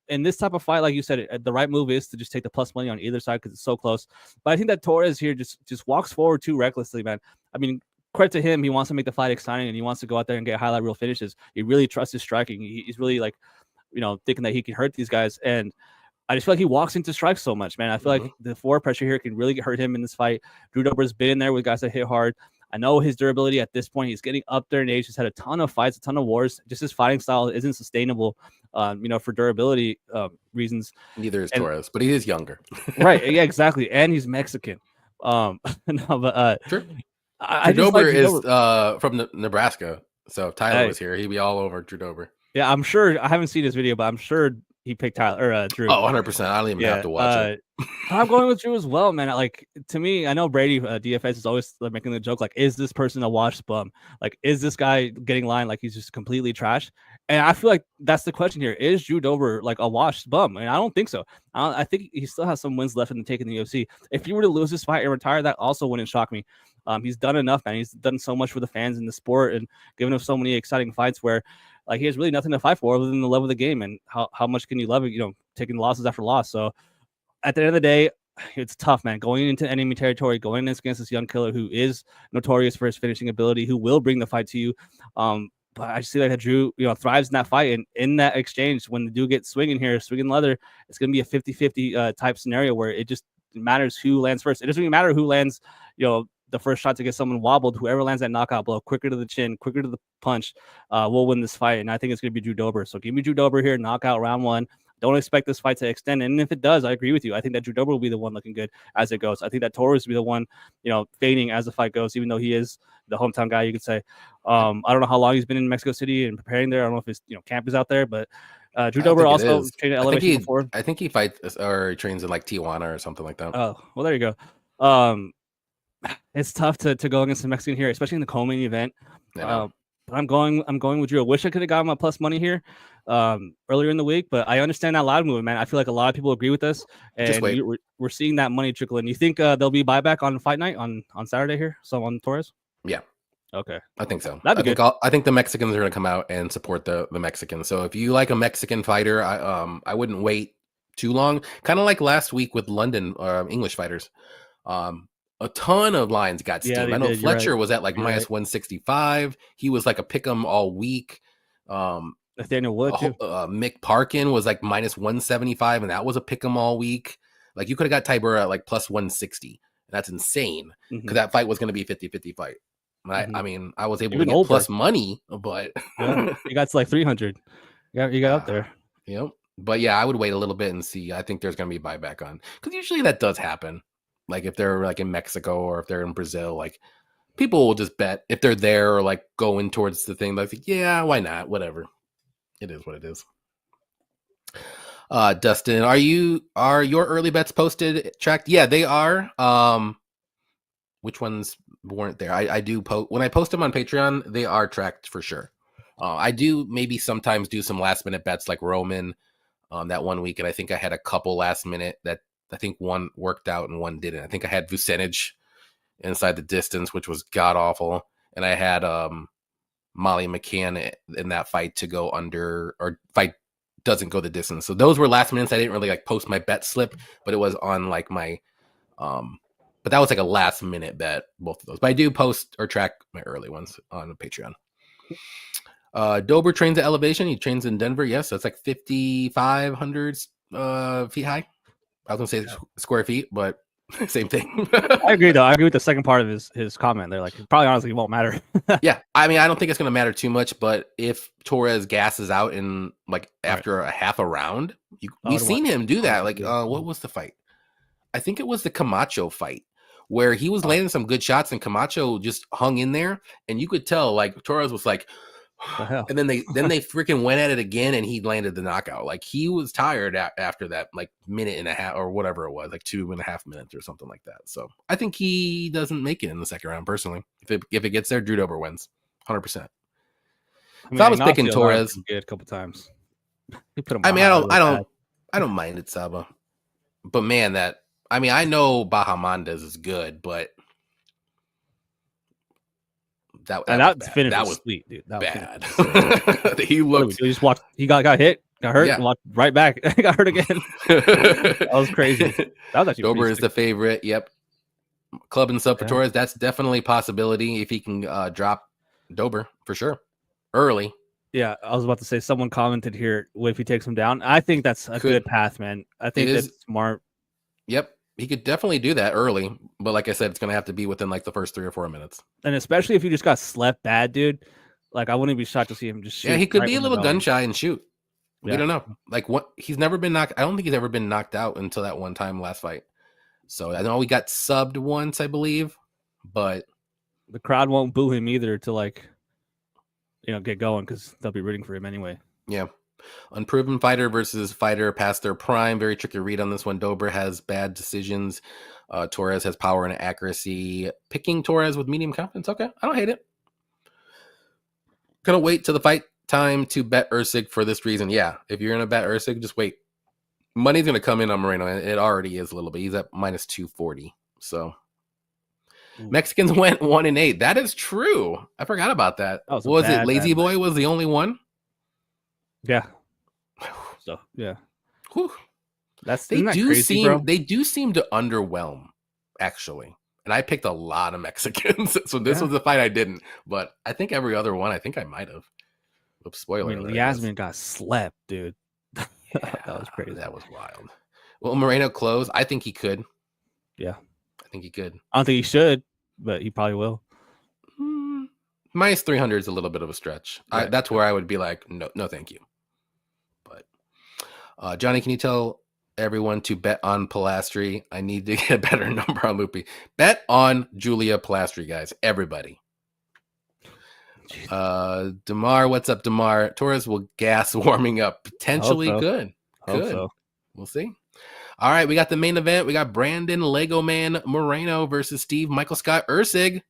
In this type of fight, like you said, the right move is to just take the plus money on either side because it's so close. But I think that Torres here just walks forward too recklessly, man. I mean, credit to him. He wants to make the fight exciting, and he wants to go out there and get highlight reel finishes. He really trusts his striking. He's really like, thinking that he can hurt these guys. And I just feel like he walks into strikes so much, man. I feel like the forward pressure here can really hurt him in this fight. Drew Dober's been in there with guys that hit hard. I know his durability at this point. He's getting up there in age. He's had a ton of fights, a ton of wars. Just his fighting style isn't sustainable, for durability reasons. Neither is Torres, but he is younger. Right. Yeah, exactly. And he's Mexican. Sure. I just like Trudober Drew is Dober. from Nebraska, so if Tyler Hey, was here, he'd be all over Trudober. yeah, I'm sure. I haven't seen his video, but I'm sure he picked Tyler or Drew. Oh, 100%. I don't even have Yeah. to watch it. But I'm going with Drew as well, man. Like to me, I know Brady DFS is always like, making the joke like, is this person a washed bum? Like, is this guy getting line like he's just completely trash? And I feel like that's the question here: is Drew Dober like a washed bum? And I don't think so. I think he still has some wins left in the take in the UFC. If he were to lose this fight and retire, that also wouldn't shock me. He's done enough, man. He's done so much for the fans in the sport and given us so many exciting fights where like he has really nothing to fight for other than the love of the game. And how much can you love it? You know, taking losses after loss. So at the end of the day, it's tough, man. Going into enemy territory, going against this young killer who is notorious for his finishing ability, who will bring the fight to you. But I just see that Drew, thrives in that fight. And in that exchange, when the dude gets swinging leather, it's going to be a 50-50 type scenario where it just matters who lands first. It doesn't even matter who lands, the first shot to get someone wobbled. Whoever lands that knockout blow quicker to the chin, quicker to the punch, will win this fight. And I think it's going to be Drew Dober. So give me Drew Dober here, knockout round one. Don't expect this fight to extend. And if it does, I agree with you. I think that Drew Dober will be the one looking good as it goes. I think that Torres will be the one, fading as the fight goes, even though he is the hometown guy, you could say. I don't know how long he's been in Mexico City and preparing there. I don't know if his camp is out there, but Drew Dober also trained at Elevation before. I think he fights or trains in like Tijuana or something like that. Oh, well, there you go. It's tough to go against the Mexican here, especially in the co-main event. But I'm going with Drew. I wish I could have gotten my plus money here earlier in the week, but I understand that loud movement, man. I feel like a lot of people agree with us, and we're seeing that money trickle in. You think there'll be buyback on fight night on Saturday here? So on Torres? Yeah. Okay. I think so. That'd be good. I think the Mexicans are going to come out and support the Mexicans. So if you like a Mexican fighter, I wouldn't wait too long. Kind of like last week with London English fighters. A ton of lines got steamed. I know Fletcher was at like minus 165. He was like a pick'em all week. Nathaniel Wood too. Mick Parkin was like minus 175, and that was a pick'em all week. Like you could have got Tybura at like plus 160. That's insane because that fight was going to be a 50-50 fight. I mean, I was able to get plus money, but you got to like 300. You got up there. Yep. But yeah, I would wait a little bit and see. I think there's going to be buyback on because usually that does happen. Like if they're like in Mexico or if they're in Brazil, like people will just bet if they're there or like going towards the thing. Like, yeah, why not? Whatever. It is what it is. Dustin, are your early bets posted tracked? Yeah, they are. Which ones weren't there? I do post when I post them on Patreon. They are tracked for sure. I do maybe sometimes do some last minute bets like Roman that one week, and I think I had a couple last minute that I think one worked out and one didn't. I think I had Vucenic inside the distance, which was god awful, and I had Molly McCann in that fight to go under or fight doesn't go the distance. So those were last minutes. I didn't really like post my bet slip, but it was on like my but that was like a last minute bet, both of those. But I do post or track my early ones on Patreon. Dober trains at elevation. He trains in Denver. Yes, that's like 5,500 feet high. I was gonna say square feet, but same thing. I agree though. I agree with the second part of his comment. They're like, probably honestly won't matter. Yeah, I mean, I don't think it's gonna matter too much, but if Torres gasses out in like after a half a round, we've seen him do that. Like, what was the fight? I think it was the Camacho fight where he was landing some good shots and Camacho just hung in there, and you could tell like Torres was like. And then they freaking went at it again, and he landed the knockout. Like he was tired after that, like minute and a half or whatever it was, like 2.5 minutes or something like that. So I think he doesn't make it in the second round. Personally, if it gets there, Drew Dober wins 100%. If I was picking Torres a couple times. I mean, I don't mind it, Saba, but man, I know Bahamondes is good, but. That was sweet, dude. That bad. He looked. He just walked. He got hit, got hurt, and walked right back. Got hurt again. That was crazy. That was actually Dober is the favorite. Yep. Club and sub for Torres. That's definitely a possibility if he can drop Dober for sure early. Yeah, I was about to say someone commented here. What if he takes him down? I think that's a good path, man. I think that's smart. Yep. He could definitely do that early, but like I said, it's going to have to be within like the first 3 or 4 minutes. And especially if you just got slept bad, dude. Like I wouldn't be shocked to see him just shoot. Yeah, he could be a little gun shy and shoot. We don't know. Like he's never been knocked. I don't think he's ever been knocked out until that one time last fight. So I know we got subbed once, I believe, but the crowd won't boo him either to like, get going because they'll be rooting for him anyway. Yeah. Unproven fighter versus fighter past their prime. Very tricky read on this one. Dober has bad decisions. Torres has power and accuracy. Picking Torres with medium confidence. Okay, I don't hate it. Gonna wait till the fight time to bet ERCEG for this reason. Yeah, if you're gonna bet ERCEG, just wait. Money's gonna come in on Moreno. It already is a little bit. He's at minus 240. So Mexicans went 1-8. That is true. I forgot about that. That was it Lazy Boy was the only one? Yeah. So yeah. Whew. They do seem to underwhelm, actually. And I picked a lot of Mexicans, so this was the fight I didn't. But I think every other one, I think I might have. Oops, spoiler. Yasmin got slept, dude. Yeah, that was crazy. That was wild. Will Moreno close? I think he could. Yeah, I think he could. I don't think he should, but he probably will. Minus 300 is a little bit of a stretch. Right. That's where I would be like, no, thank you. But Johnny, can you tell everyone to bet on Pilastri? I need to get a better number on Loopy. Bet on Julia Pilastri, guys. Everybody. Demar, what's up, Demar? Torres will gas warming up. Potentially good. Good. So. We'll see. All right, we got the main event. We got Brandon Lego Man Moreno versus Steve Michael Scott ERCEG.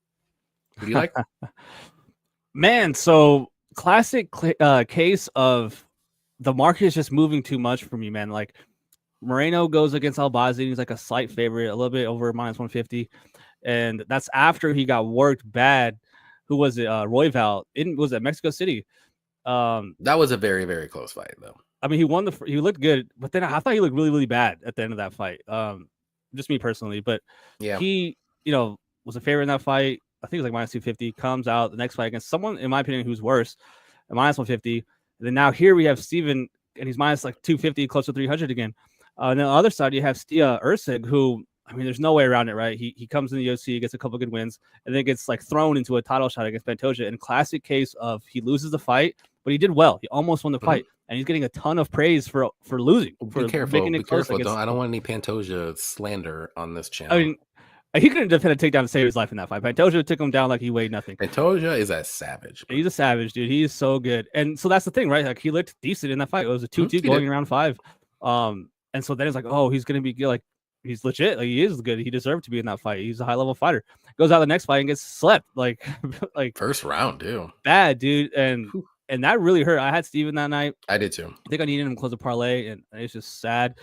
Who do you like? Man, so classic case of the market is just moving too much for me, man. Like Moreno goes against Albazi. He's like a slight favorite, a little bit over minus 150. And that's after he got worked bad. Who was it? Royval. Was it Mexico City? That was a very, very close fight, though. I mean, he looked good, but then I thought he looked really, really bad at the end of that fight. Just me personally, but yeah, he, was a favorite in that fight. I think it was like minus 250. Comes out the next fight against someone, in my opinion, who's worse, at minus 150. And then now here we have Steven, and he's minus like 250, close to 300 again. And then on the other side, you have ERCEG, who, I mean, there's no way around it, right? He comes in the UFC, gets a couple good wins, and then gets like thrown into a title shot against Pantoja. In classic case of he loses the fight, but he did well. He almost won the fight, and he's getting a ton of praise for losing. Be careful. Be careful. I don't want any Pantoja slander on this channel. I mean, he couldn't defend a takedown to save his life in that fight. Pantoja took him down like he weighed nothing. Pantoja is a savage. Bro. He's a savage, dude. He is so good. And so that's the thing, right? Like he looked decent in that fight. It was a 2-2 going in round 5. And so then it's like, oh, he's going to be good. Like, he's legit. Like, he is good. He deserved to be in that fight. He's a high-level fighter. Goes out the next fight and gets slept. Like first round, too. Bad, dude. And that really hurt. I had Steven that night. I did, too. I think I needed him to close a parlay, and it's just sad.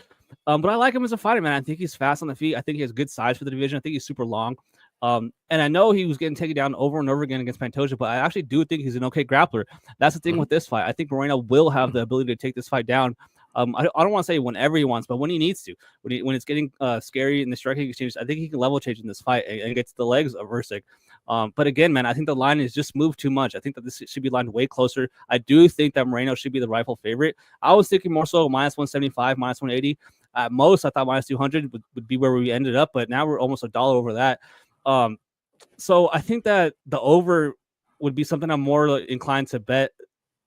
But I like him as a fighter, man. I think he's fast on the feet. I think he has good size for the division. I think he's super long. And I know he was getting taken down over and over again against Pantoja, but I actually do think he's an okay grappler. That's the thing with this fight. I think Moreno will have the ability to take this fight down. I don't want to say whenever he wants, but when he needs to. When it's getting scary in the striking exchange, I think he can level change in this fight and get to the legs of ERCEG. But again, man, I think the line is just moved too much. I think that this should be lined way closer. I do think that Moreno should be the rightful favorite. I was thinking more so minus 175, minus 180. At most, I thought minus 200 would be where we ended up, but now we're almost $1 over that. So I think that the over would be something I'm more inclined to bet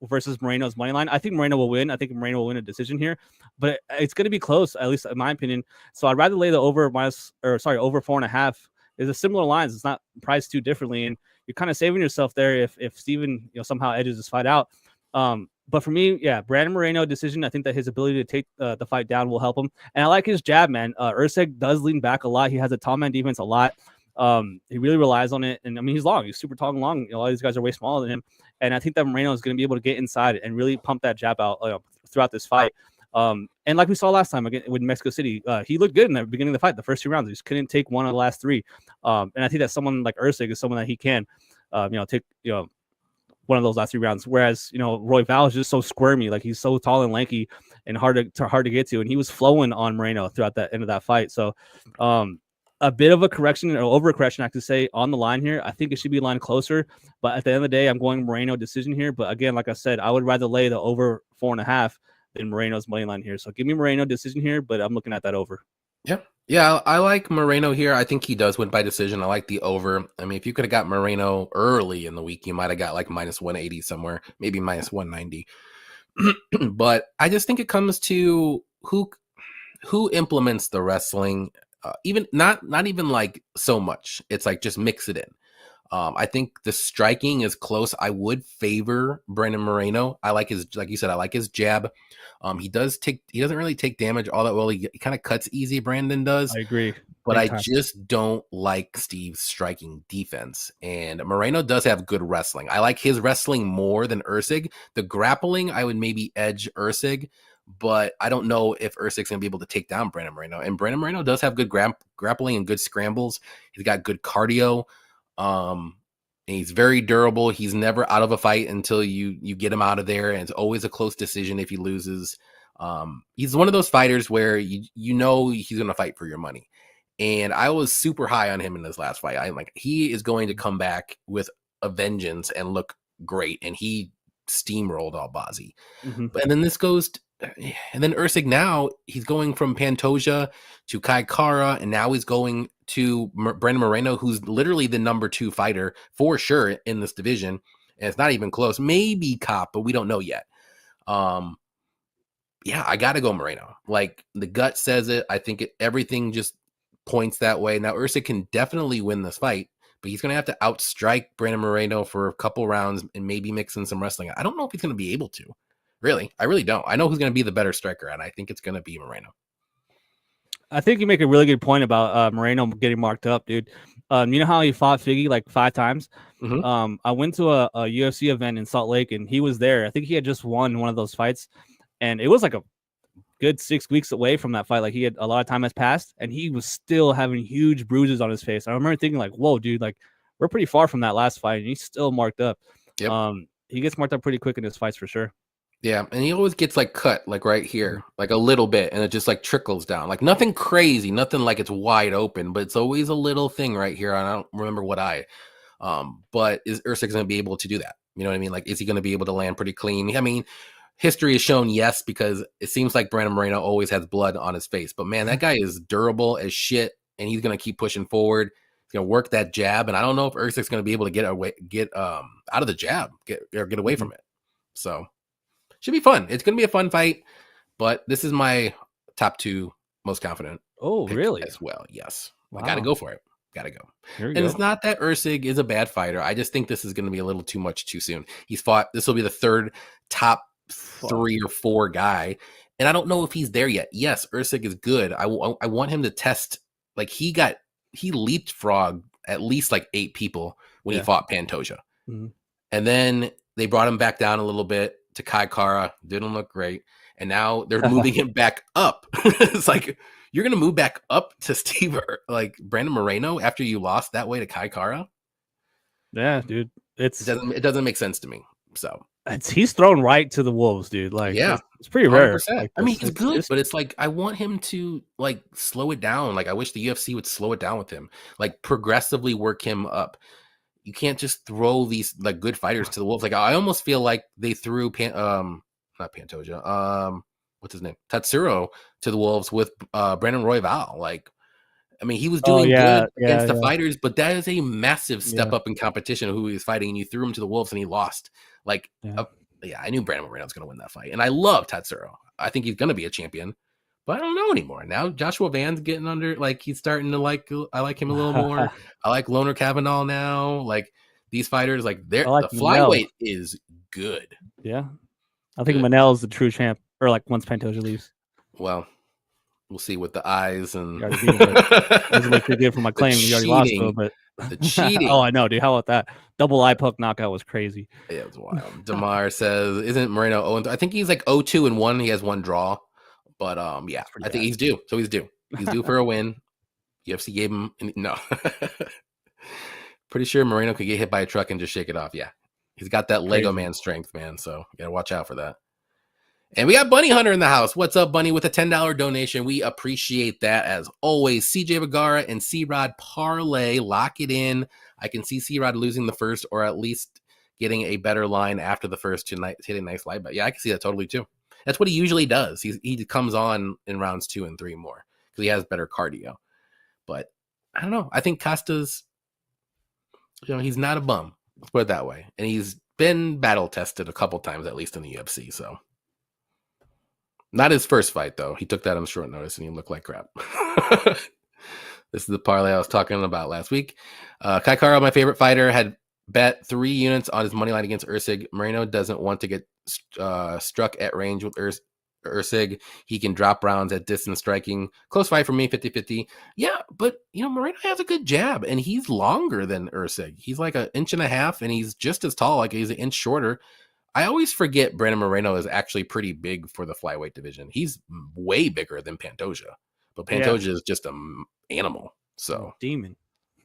versus Moreno's money line. I think Moreno will win. I think Moreno will win a decision here, but it's going to be close, at least in my opinion. So I'd rather lay the over over 4.5. It's a similar lines. It's not priced too differently, and you're kind of saving yourself there if Steven somehow edges this fight out. But for me, yeah, Brandon Moreno decision. I think that his ability to take the fight down will help him, and I like his jab, man. ERCEG does lean back a lot. He has a tall man defense a lot. He really relies on it, and I mean he's long. He's super tall and long. A lot of these guys are way smaller than him, and I think that Moreno is going to be able to get inside and really pump that jab out throughout this fight. And like we saw last time again with Mexico City, he looked good in the beginning of the fight. The first 2 rounds, he just couldn't take one of the last 3. And I think that someone like ERCEG is someone that he can, take one of those last 3 rounds. Whereas Royval is just so squirmy, like he's so tall and lanky and hard to get to, and he was flowing on Moreno throughout that end of that fight. So. A bit of a correction or overcorrection, I could say, on the line here. I think it should be lined closer, but at the end of the day, I'm going Moreno decision here. But again, like I said, I would rather lay the over 4.5 than Moreno's money line here. So give me Moreno decision here, but I'm looking at that over. Yeah, I like Moreno here. I think he does win by decision. I like the over. I mean, if you could have got Moreno early in the week, you might have got like minus 180 somewhere, maybe minus 190. But I just think it comes to who implements the wrestling. Even not even like so much. It's like just mix it in. I think the striking is close. I would favor Brandon Moreno. I like his, like you said, I like his jab. He doesn't really take damage all that well. He kind of cuts easy, Brandon does. I agree. But Big I time. just don't like Steve's striking defense. And Moreno does have good wrestling. I like his wrestling more than ERCEG. The grappling, I would maybe edge ERCEG, but I don't know if ERCEG's going to be able to take down Brandon Moreno. And Brandon Moreno does have good grappling and good scrambles. He's got good cardio. And he's very durable. He's never out of a fight until you get him out of there. And it's always a close decision if he loses. He's one of those fighters where you know he's going to fight for your money. And I was super high on him in this last fight. I'm like, he is going to come back with a vengeance and look great. And he steamrolled Albazi. Mm-hmm. And then and then ERCEG now, he's going from Pantoja to Kai Kara, and now he's going to Brandon Moreno, who's literally the number 2 fighter for sure in this division. And it's not even close. Maybe Cop, but we don't know yet. Yeah, I got to go Moreno. Like, the gut says it. I think everything just points that way. Now, ERCEG can definitely win this fight, but he's going to have to outstrike Brandon Moreno for a couple rounds and maybe mix in some wrestling. I don't know if he's going to be able to. Really, I really don't. I know who's going to be the better striker, and I think it's going to be Moreno. I think you make a really good point about Moreno getting marked up, dude. You know how he fought Figgy like 5 times? Mm-hmm. I went to a UFC event in Salt Lake, and he was there. I think he had just won one of those fights, and it was like a good 6 weeks away from that fight. Like, he had a lot of time has passed, and he was still having huge bruises on his face. I remember thinking like, whoa, dude, like, we're pretty far from that last fight, and he's still marked up. Yep. He gets marked up pretty quick in his fights for sure. Yeah, and he always gets like cut like right here, like a little bit, and it just like trickles down. Like nothing crazy, nothing like it's wide open, but it's always a little thing right here. I don't remember what eye. But is ERCEG going to be able to do that? You know what I mean? Like, is he going to be able to land pretty clean? I mean, history has shown yes, because it seems like Brandon Moreno always has blood on his face. But man, that guy is durable as shit, and he's going to keep pushing forward. He's going to work that jab, and I don't know if ERCEG's going to be able to get out of the jab, get away from it. So should be fun. It's going to be a fun fight, but this is my top 2 most confident. Oh, really? As well, yes. Wow. I got to go for it. Got to go. And it's not that ERCEG is a bad fighter. I just think this is going to be a little too much too soon. He's fought. This will be the 3rd top 3 or 4 guy, and I don't know if he's there yet. Yes, ERCEG is good. I want him to test. Like, he leapfrogged at least like 8 people when he fought Pantoja, and then they brought him back down a little bit to Kai Kara. Didn't look great, and now they're moving him back up. It's like, you're gonna move back up to Steve, like Brandon Moreno, after you lost that way to Kai Kara? Yeah, dude, it doesn't make sense to me. So he's thrown right to the wolves, dude. Like, yeah, it's pretty rare. Like, I mean, he's good, but it's like, I want him to like slow it down. Like, I wish the UFC would slow it down with him, like progressively work him up. You can't just throw these like good fighters to the wolves. Like, I almost feel like they threw not Pantoja, what's his name, Tatsuro to the wolves with Brandon Royval. Like, I mean, he was doing good against the fighters, but that is a massive step up in competition who he was fighting, and you threw him to the wolves and he lost. Like, I knew Brandon Moreno was going to win that fight, and I love Tatsuro. I think he's going to be a champion, but I don't know anymore. Now Joshua Van's getting under, like, he's starting to like, I like him a little more. I like Loner Kavanaugh now. Like, these fighters, like, the flyweight is good. Yeah. I think Manel's the true champ, or like once Pantoja leaves. Well, we'll see with the eyes and doesn't look too good for my claim. You already lost though, but the cheating. Oh, I know, dude. How about that? Double eye poke knockout was crazy. Yeah, it was wild. Damar says, isn't Moreno 0-3? I think he's like 0-2-1. He has 1 draw. But yeah, I think he's due. So he's due. He's due for a win. UFC gave him no. Pretty sure Moreno could get hit by a truck and just shake it off. Yeah. He's got that Lego man strength, man. So you gotta watch out for that. And we got Bunny Hunter in the house. What's up, Bunny? With a $10 donation. We appreciate that as always. CJ Bagara and C-Rod parlay. Lock it in. I can see C-Rod losing the first, or at least getting a better line after the first to hit a nice light. But yeah, I can see that totally too. That's what he usually does. He comes on in rounds 2 and 3 more because he has better cardio. But I don't know. I think Costa's, he's not a bum. Let's put it that way. And he's been battle tested a couple times, at least in the UFC. So not his first fight, though. He took that on short notice and he looked like crap. This is the parlay I was talking about last week. Kai Kara, my favorite fighter, had bet 3 units on his money line against ERCEG. Moreno doesn't want to get struck at range with ERCEG. He can drop rounds at distance striking. Close fight for me, 50-50. Yeah, but Moreno has a good jab, and he's longer than ERCEG. He's like 1.5 inches, and he's just as tall, like he's 1 inch shorter. I always forget Brandon Moreno is actually pretty big for the flyweight division. He's way bigger than Pantoja, but Pantoja is just an animal. So demon,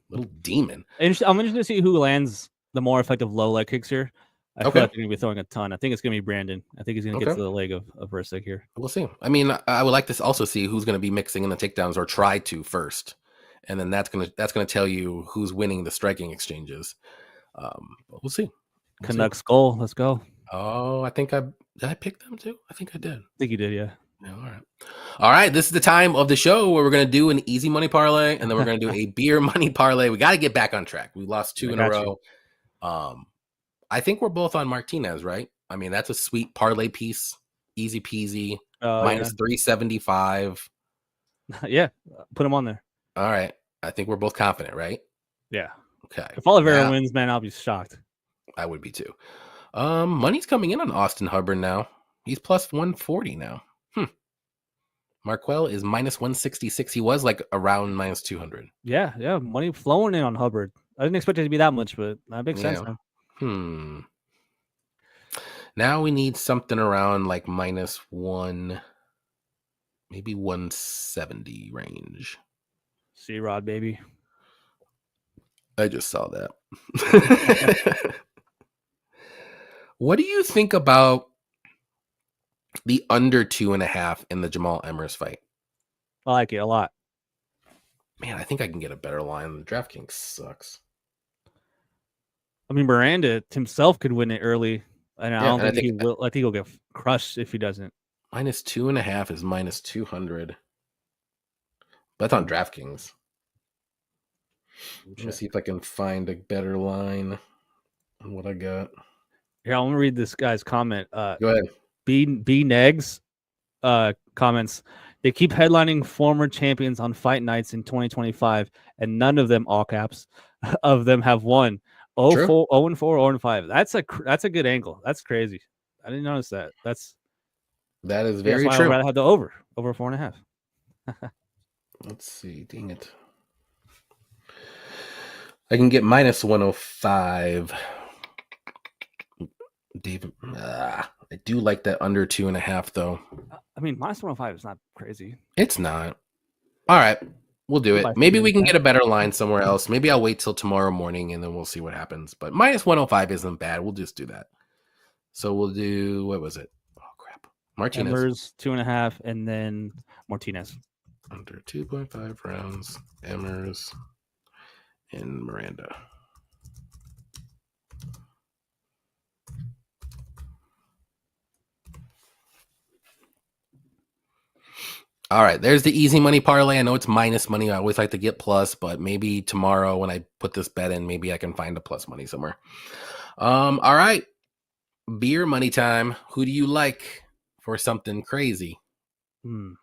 little demon. I'm interested to see who lands the more effective low leg kicks here. I feel like they're going to be throwing a ton. I think it's going to be Brandon. I think he's going to get to the leg of Erceg here. We'll see. I mean, I would like to also see who's going to be mixing in the takedowns or try to first, and then that's going to tell you who's winning the striking exchanges. But we'll see. Canucks goal. Let's go. Oh, I think did I pick them too? I think I did. I think you did, yeah. All right. This is the time of the show where we're going to do an easy money parlay, and then we're going to do a beer money parlay. We got to get back on track. We lost 2 in a row. I think we're both on Martinez, right? I mean, that's a sweet parlay piece. Easy peasy. Minus 375. Yeah. Put him on there. All right. I think we're both confident, right? Yeah. Okay. If Oliveira wins, man, I'll be shocked. I would be too. Money's coming in on Austin Hubbard now. He's plus 140 now. Marquell is minus 166. He was like around minus 200. Yeah. Money flowing in on Hubbard. I didn't expect it to be that much, but that makes sense, man. Now we need something around like minus 1, maybe 170 range. C-Rod, baby. I just saw that. What do you think about the under 2.5 in the Jamal Emmers fight? I like it a lot. Man, I think I can get a better line. The DraftKings sucks. I mean, Miranda himself could win it early, and I don't think he will. I think he'll get crushed if he doesn't. Minus 2.5 is minus 200. But that's on DraftKings. Let me see if I can find a better line on what I got. Here, I'm gonna read this guy's comment. Go ahead. B Negs comments. They keep headlining former champions on fight nights in 2025, and none of them, all caps, of them have won. 0-4, 0-4, 0-5. That's a good angle. That's crazy. I didn't notice that. That is very true. I'd rather have the over 4.5. Let's see. Dang it. I can get minus 105. David, I do like that under 2.5 though. I mean, minus 105 is not crazy. It's not. All right, we'll do it. Maybe we can get a better line somewhere else. Maybe I'll wait till tomorrow morning and then we'll see what happens. But minus 105 isn't bad. We'll just do that. So we'll do, what was it? Oh crap, Martinez. Emmers 2.5, and then Martinez under 2.5 rounds. Emmers and Miranda. All right, there's the easy money parlay. I know it's minus money. I always like to get plus, but maybe tomorrow when I put this bet in, maybe I can find a plus money somewhere. All right, beer money time. Who do you like for something crazy? Oh,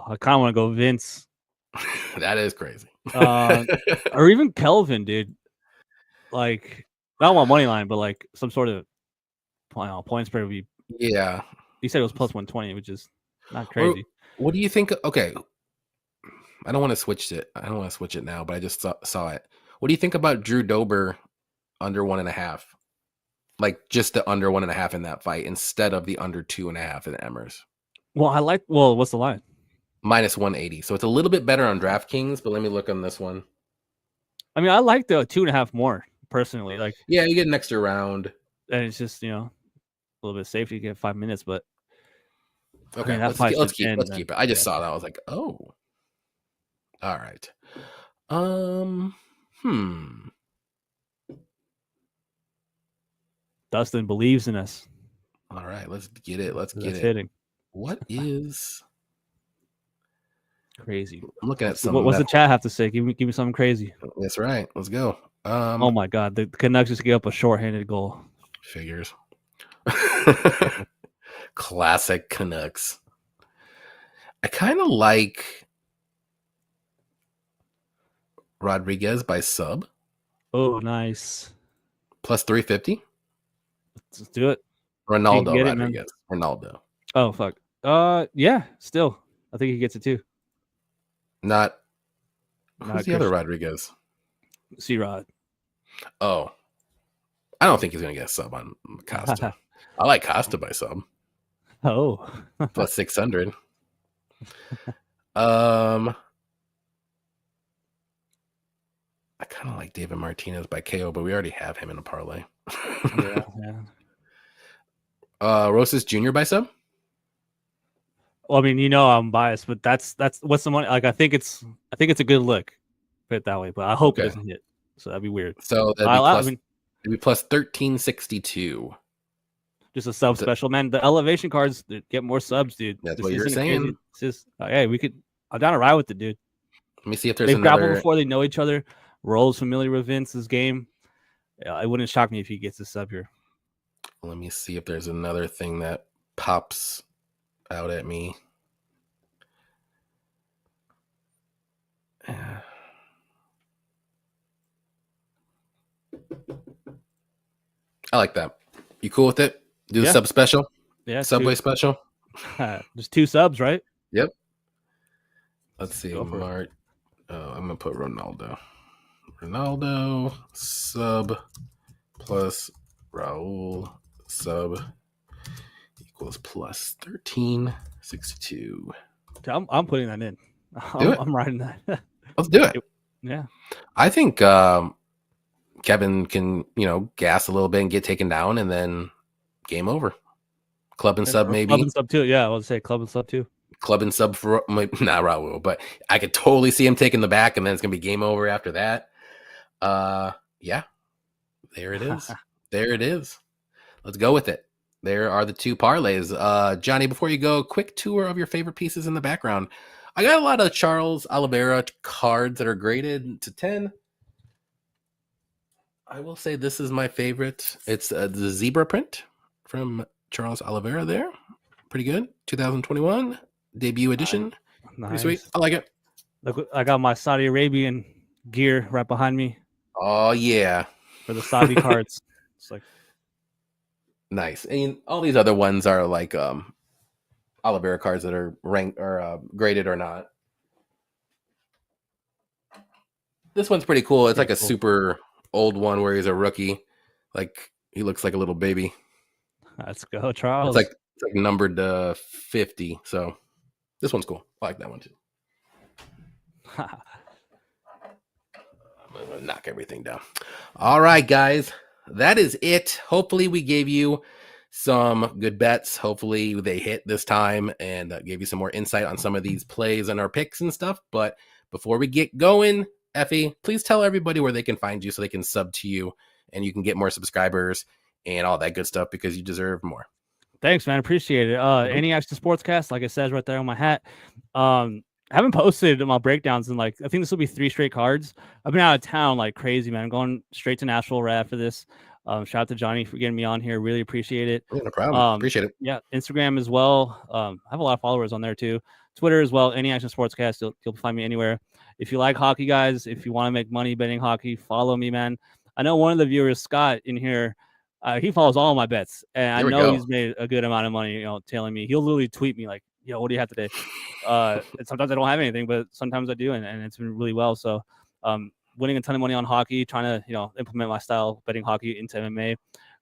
I kind of want to go Vince. That is crazy. Or even Kelvin, dude. Like, I don't want money line, but like some sort of point spread would be. Yeah. You said it was plus 120, which is not crazy. What do you think? Okay. I don't want to switch it. I don't want to switch it now, but I just saw it. What do you think about Drew Dober under 1.5? Like just the under 1.5 in that fight instead of the under 2.5 in Emmers. Well, what's the line? Minus 180. So it's a little bit better on DraftKings, but let me look on this one. I mean, I like the 2.5 more personally. Like, yeah, you get an extra round. And it's just, a little bit safe. You get 5 minutes, but okay, let's keep it. I just saw that. I was like, oh, all right. Dustin believes in us. All right, let's get it. Let's get it. Hitting. What is crazy? I'm looking at some. What's the chat have to say? Give me something crazy. That's right. Let's go. Oh my God, the Canucks just gave up a shorthanded goal. Figures. Classic Canucks. I kind of like Rodriguez by sub. Oh, nice. Plus 350. Let's do it. You can Ronaldo get it, man. Rodriguez. Ronaldo. Oh, fuck. Yeah, still. I think he gets it too. Not. Not Who's the other Christian. Rodriguez? C-Rod. Oh. I don't think he's going to get a sub on Costa. I like Costa by sub. Oh. Plus 600. I kind of like David Martinez by KO, but we already have him in a parlay. Yeah. Rosas Jr. by sub? Well, I mean, I'm biased, but that's what's the money? Like, I think it's a good look, put it that way. But I hope it doesn't hit, so that'd be weird. So that'd be plus 1362. Just a sub special, man. The elevation cards get more subs, dude. That's what you're saying. It's just hey, I'm down to ride with it, dude. Let me see if there's They've grappled before. They know each other. Roll's familiar with Vince's game. It wouldn't shock me if he gets a sub here. Let me see if there's another thing that pops out at me. I like that. You cool with it? Do the sub special? Yeah. Subway special? Just 2 subs, right? Yep. Let's see. I'm going to put Ronaldo. Ronaldo sub plus Raul sub equals plus 1362. I'm putting that in. I'm writing that. Let's do it. Yeah. I think Kevin can, gas a little bit and get taken down, and then game over. Club and sub, maybe. Club and sub too. Yeah, I would say club and sub too. Club and sub for not Raul, but I could totally see him taking the back, and then it's gonna be game over after that. Yeah, there it is. There it is. Let's go with it. There are the 2 parlays. Johnny, before you go, quick tour of your favorite pieces in the background. I got a lot of Charles Oliveira cards that are graded to 10. I will say this is my favorite. It's the zebra print from Charles Oliveira there. Pretty good. 2021 debut edition. Nice. Pretty sweet. I like it. Look, I got my Saudi Arabian gear right behind me. Oh, yeah. For the Saudi cards. It's like nice. And all these other ones are like Oliveira cards that are ranked or graded or not. This one's pretty cool. It's like a super old one where he's a rookie. Like he looks like a little baby. Let's go, Charles. It's like numbered 50. So this one's cool. I like that one too. I'm gonna knock everything down. All right, guys. That is it. Hopefully we gave you some good bets. Hopefully they hit this time and gave you some more insight on some of these plays and our picks and stuff. But before we get going, Effie, please tell everybody where they can find you so they can sub to you and you can get more subscribers and all that good stuff because you deserve more. Thanks, man. Appreciate it. Any Action Sportscast, like it says right there on my hat. I haven't posted my breakdowns in I think this will be 3 straight cards. I've been out of town like crazy, man. I'm going straight to Nashville right after this. Shout out to Johnny for getting me on here. Really appreciate it. Yeah, no problem. Appreciate it. Yeah, Instagram as well. I have a lot of followers on there too. Twitter as well. Any Action Sportscast. You'll find me anywhere. If you like hockey, guys, if you want to make money betting hockey, follow me, man. I know one of the viewers, Scott, in here, he follows all of my bets, and I know he's made a good amount of money, telling me. He'll literally tweet me like, yo, what do you have today? And sometimes I don't have anything, but sometimes I do, and it's been really well. So winning a ton of money on hockey, trying to, implement my style betting hockey into MMA.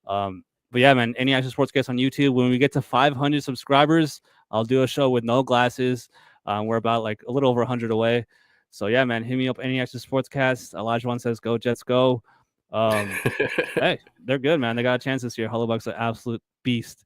But yeah, man, Any Action Sportscast on YouTube. When we get to 500 subscribers, I'll do a show with no glasses. We're about a little over 100 away. So yeah, man, hit me up. Any Action Sportscast. Elijah one says, "Go Jets, go!" Hey, they're good, man. They got a chance this year. Hellebuck's an absolute beast.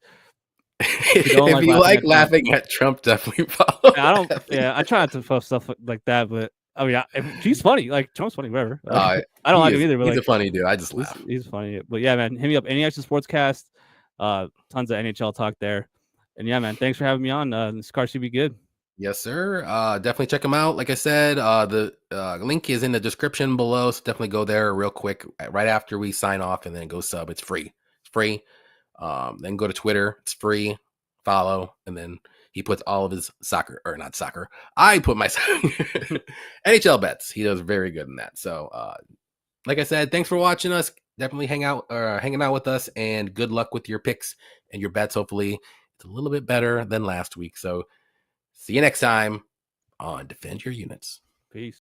If you like laughing at Trump, definitely follow. I try not to post stuff like that, but I mean, he's funny. Trump's funny, whatever. I don't like him either. But he's a funny dude. I just laugh. He's funny. But yeah, man, hit me up. Any Action Sportscast. Tons of NHL talk there. And yeah, man, thanks for having me on. This car should be good. Yes, sir. Definitely check them out. Like I said, the link is in the description below. So definitely go there real quick right after we sign off and then go sub. It's free. It's free. Then go to Twitter. It's free. Follow. And then He puts all of his soccer, or not soccer. I put my NHL bets. He does very good in that. So, like I said, thanks for watching us. Definitely hanging out with us, and good luck with your picks and your bets. Hopefully, it's a little bit better than last week. So, see you next time on Defend Your Units. Peace.